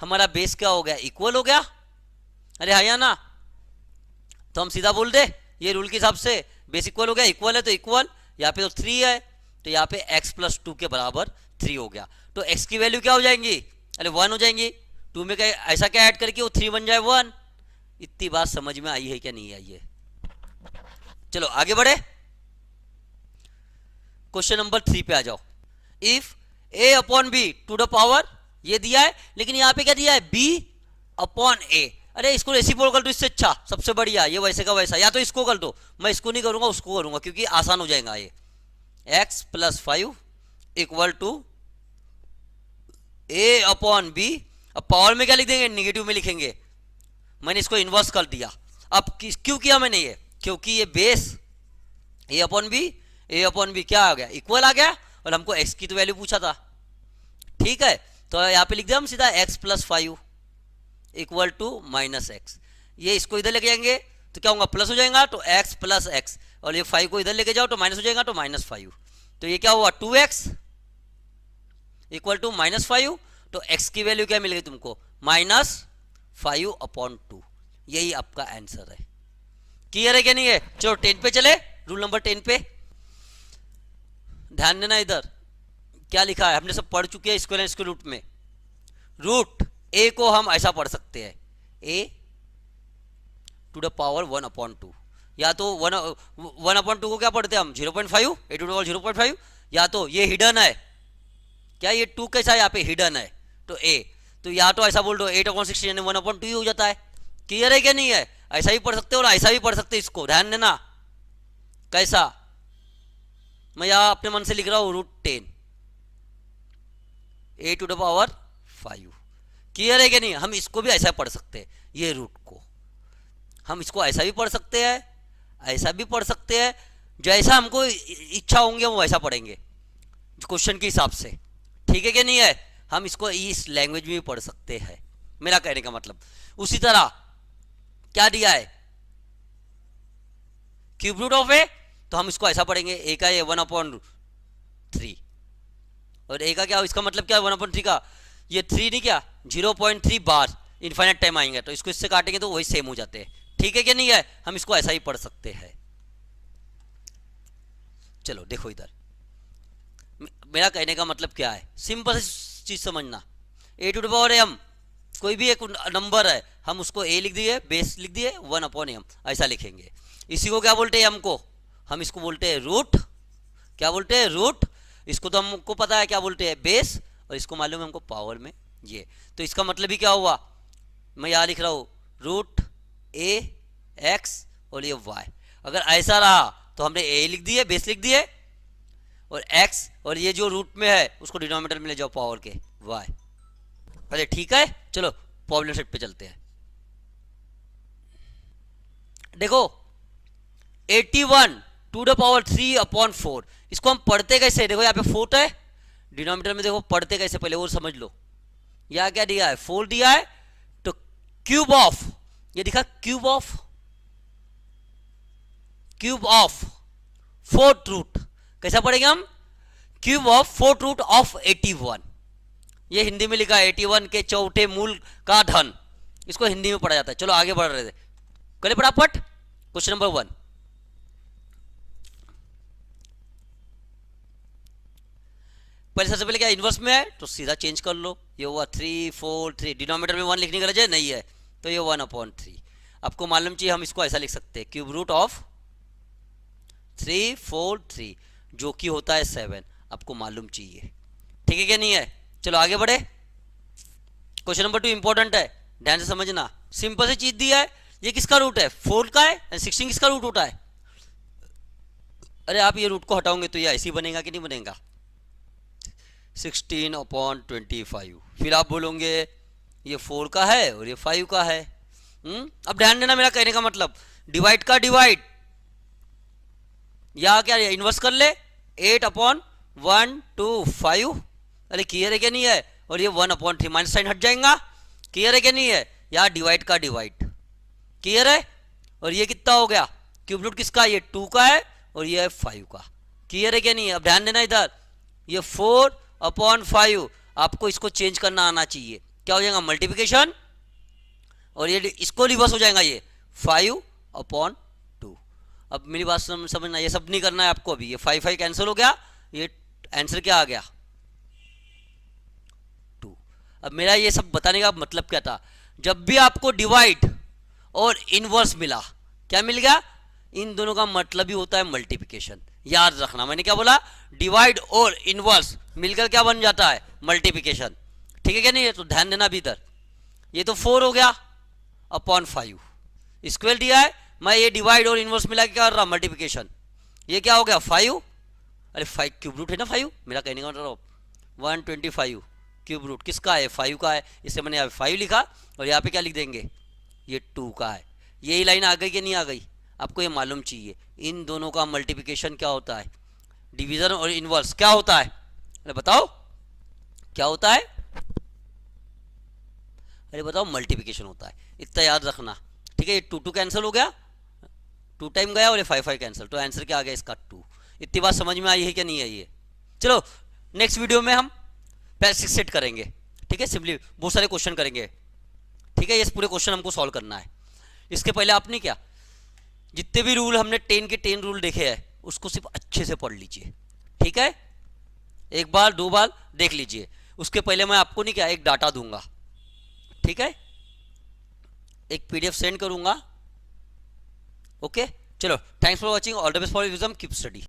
हमारा बेस क्या हो गया इक्वल हो गया, अरे हाँ या ना, तो हम सीधा बोल दे ये रूल के हिसाब से बेस इक्वल हो गया, इक्वल है तो इक्वल, यहाँ पे तो 3 है, तो यहाँ पे x + 2 के बराबर 3 हो गया, तो x की वैल्यू क्या हो जाएंगी, अरे 1 हो जाएंगी, 2 में क्या ऐसा क्या ऐड करके वो 3 बन जाए 1। इतनी बात समझ में आई है क्या नहीं आई है। चलो आगे बढ़े, क्वेश्चन नंबर 3 पे आ जाओ, if a/b to the power, ये दिया है, लेकिन यहाँ पे क्या दिया है b/a, अरे इसको रेसिप्रोकल कर दो, इससे अच्छा सबसे बढ़िया, ये वैसे का वैसा, या तो इसको कर दो, मैं इसको नहीं करूंगा उसको करूंगा क्योंकि आसान हो जाएगा ये, x + 5 = a/b, अब पावर में क्या लिख देंगे निगेटिव में लिखेंगे, मैंने इसको इन्वर्स कर दिया। अब क्यों किया मैंने ये, क्योंकि ये बेस a/b क्या आ गया इक्वल आ गया, और हमको x की तो वैल्यू पूछा था, ठीक है, तो यहाँ पे लिख दिया हम सीधा x + 5 = -x, ये इसको इधर लेके जाएंगे तो क्या होगा प्लस हो जाएगा, तो x + x, और ये 5 को इधर लेके जाओ तो माइनस हो जाएगा, तो -5, तो ये क्या हुआ 2x = -5, तो x की वैल्यू क्या मिल गई तुमको -5/2, यही आपका आंसर है। क्लियर है क्या नहीं है। चलो 10 पे चले, रूल नंबर 10 पे ध्यान देना, इधर क्या लिखा है हमने सब पढ़ चुके हैं स्क्वायर एंड स्क्वायर रूट में। रूट a को हम ऐसा पढ़ सकते हैं a⁻1/2, या तो 1/2 को क्या पढ़ते हैं हम 0.5, a⁻0.5, या तो ये हिडन है, क्या ये 2 कैसा है यहाँ पे हिडन है, तो a, तो या तो ऐसा बोल दो 8/16 यानी 1/2 ही हो जाता है। क्लियर है क्या नहीं है, ऐसा ही पढ़ सकते हो और ऐसा भी पढ़ सकते हो, इसको ध्यान देना कैसा, मैं यहाँ अपने मन से लिख रहा हूँ √10 a⁻5। क्लियर है क्या नहीं, हम इसको भी ऐसा पढ़ सकते हैं, ये रूट को हम इसको ऐसा भी पढ़ सकते हैं, ऐसा भी पढ़ सकते हैं, जैसा हमको इच्छा होंगे हम वैसा पढ़ेंगे क्वेश्चन के हिसाब से, ठीक है क्या नहीं है। हम इसको इस लैंग्वेज में भी पढ़ सकते हैं, मेरा कहने का मतलब। उसी तरह क्या दिया है क्यूब रूट ऑफ ए, तो हम इसको ऐसा पढ़ेंगे a का ये 1/3, और a का क्या, इसका मतलब क्या 1/3 का ये 3 नहीं क्या 0.3 बार इनफाइनाइट टाइम आएंगे, तो इसको इससे काटेंगे तो वही सेम हो जाते हैं, ठीक है क्या नहीं है। हम इसको ऐसा ही पढ़ सकते हैं। चलो देखो इधर, मेरा कहने का मतलब क्या है, सिंपल सी चीज समझना। ए टू द पावर एम, कोई भी एक नंबर है, हम उसको ए लिख दिए, बेस लिख दिए, 1/m ऐसा लिखेंगे। इसी को क्या बोलते हैं, एम को हम इसको बोलते हैं रूट। क्या बोलते हैं, रूट। इसको तो हमको पता है क्या बोलते हैं, बेस, और इसको मालूम है हमको पावर में ये। तो इसका मतलब ही क्या हुआ, मैं यहाँ लिख रहा हूँ रूट ए एक्स और ये वाई। अगर ऐसा रहा तो हमने ए लिख दिए, बेस लिख दिए, और x और ये जो रूट में है उसको डिनोमिनेटर में ले जाओ पावर के y। अरे ठीक है, चलो प्रॉब्लम सेट पे चलते हैं। देखो 81 टू द पावर 3/4, इसको हम पढ़ते कैसे, देखो यहाँ पे 4 है डिनोमिनेटर में, देखो पढ़ते कैसे पहले वो समझ लो। यहाँ क्या दिया है, 4 दिया है, तो क्यूब ऑफ, ये दिखा क्यूब ऑफ 4th रूट, कैसा पढ़ेंगे हम, cube of 4th root of 81। ये हिंदी में लिखा है 81 के चौथे मूल का धन, इसको हिंदी में पढ़ा जाता है। चलो आगे बढ़ रहे थे, करें फटाफट क्वेश्चन नंबर 1। पहले सबसे पहले क्या इनवर्स में है तो सीधा चेंज कर लो, ये हुआ 3 4 3, डिनोमिनेटर में 1 लिखने की वजह नहीं है तो ये 1/3। आपको मालूम चाहिए, हम इसको ऐसा लिख सकते हैं, क्यूब रूट ऑफ 3 4 3 जो कि होता है 7, आपको मालूम चाहिए, ठीक है क्या नहीं है। चलो आगे बढ़े, क्वेश्चन नंबर 2 इंपॉर्टेंट है, ध्यान से समझना। सिंपल सी चीज दी है, ये किसका रूट है, 4 का है, 16 किसका रूट होता है। अरे आप ये रूट को हटाओगे तो ये ऐसे ही बनेगा कि नहीं बनेगा, 16/25। फिर आप बोलोगे ये 4 का है और ये 5 का है। अब ध्यान देना, मेरा कहने का मतलब डिवाइड का डिवाइड, या क्या इन्वर्स कर ले, 8/125। अरे क्लियर है क्या नहीं है, और ये 1/3 माइनस साइन हट जाएगा, क्लियर है क्या नहीं है। या डिवाइड का डिवाइड, क्लियर है। और ये कितना हो गया, क्यूब रूट किसका, ये 2 का है और ये है 5 का, क्लियर है क्या नहीं है। अब ध्यान देना इधर, ये 4/5, आपको इसको चेंज करना आना चाहिए, क्या हो जाएगा मल्टीप्लिकेशन, और ये इसको रिवर्स हो जाएगा, ये 5/2। अब मेरी बात समझना, ये सब नहीं करना है आपको अभी, ये 5 कैंसिल हो गया, ये आंसर क्या आ गया 2। अब मेरा ये सब बताने का मतलब क्या था, जब भी आपको डिवाइड और इनवर्स मिला, क्या मिल गया, इन दोनों का मतलब ही होता है मल्टीप्लिकेशन। याद रखना मैंने क्या बोला, डिवाइड और इनवर्स मिलकर क्या बन जाता है, मल्टीप्लिकेशन, ठीक है क्या नहीं है। तो ध्यान देना भी इधर, ये तो 4 हो गया अपॉन 5, स्क्वायर दिया है, मैं ये डिवाइड और इनवर्स मिला के क्या कर रहा, मल्टीप्लिकेशन, ये क्या हो गया 5। अरे 5 क्यूब रूट है ना 5, मेरा कहने का मतलब 125 क्यूब रूट किसका है, 5 का है, इससे मैंने यहाँ पे 5 लिखा, और यहाँ पे क्या लिख देंगे, ये 2 का है। यही लाइन आ गई कि नहीं आ गई, आपको ये मालूम चाहिए, इन दोनों का मल्टीप्लिकेशन क्या होता है, डिवीजन और इनवर्स क्या होता है, अरे बताओ क्या होता है, अरे बताओ मल्टीप्लिकेशन होता है, इतना याद रखना, ठीक है। ये 2 कैंसिल हो गया, 2 टाइम गया, और ये 5 कैंसिल, तो आंसर क्या आ गया इसका 2। इतनी बात समझ में आई है क्या नहीं आई है। चलो नेक्स्ट वीडियो में हम बेसिक सेट करेंगे, ठीक है, सिंपली बहुत सारे क्वेश्चन करेंगे, ठीक है। ये पूरे क्वेश्चन हमको सॉल्व करना है। इसके पहले आपने क्या, जितने भी रूल हमने 10 के 10 रूल देखे हैं उसको सिर्फ अच्छे से पढ़ लीजिए, ठीक है, 1 बार 2 बार देख लीजिए। उसके पहले मैं आपको नहीं क्या एक डाटा दूंगा, ठीक है, एक PDF सेंड करूंगा, ओके। चलो thanks for watching, all the best for wisdom, keep study.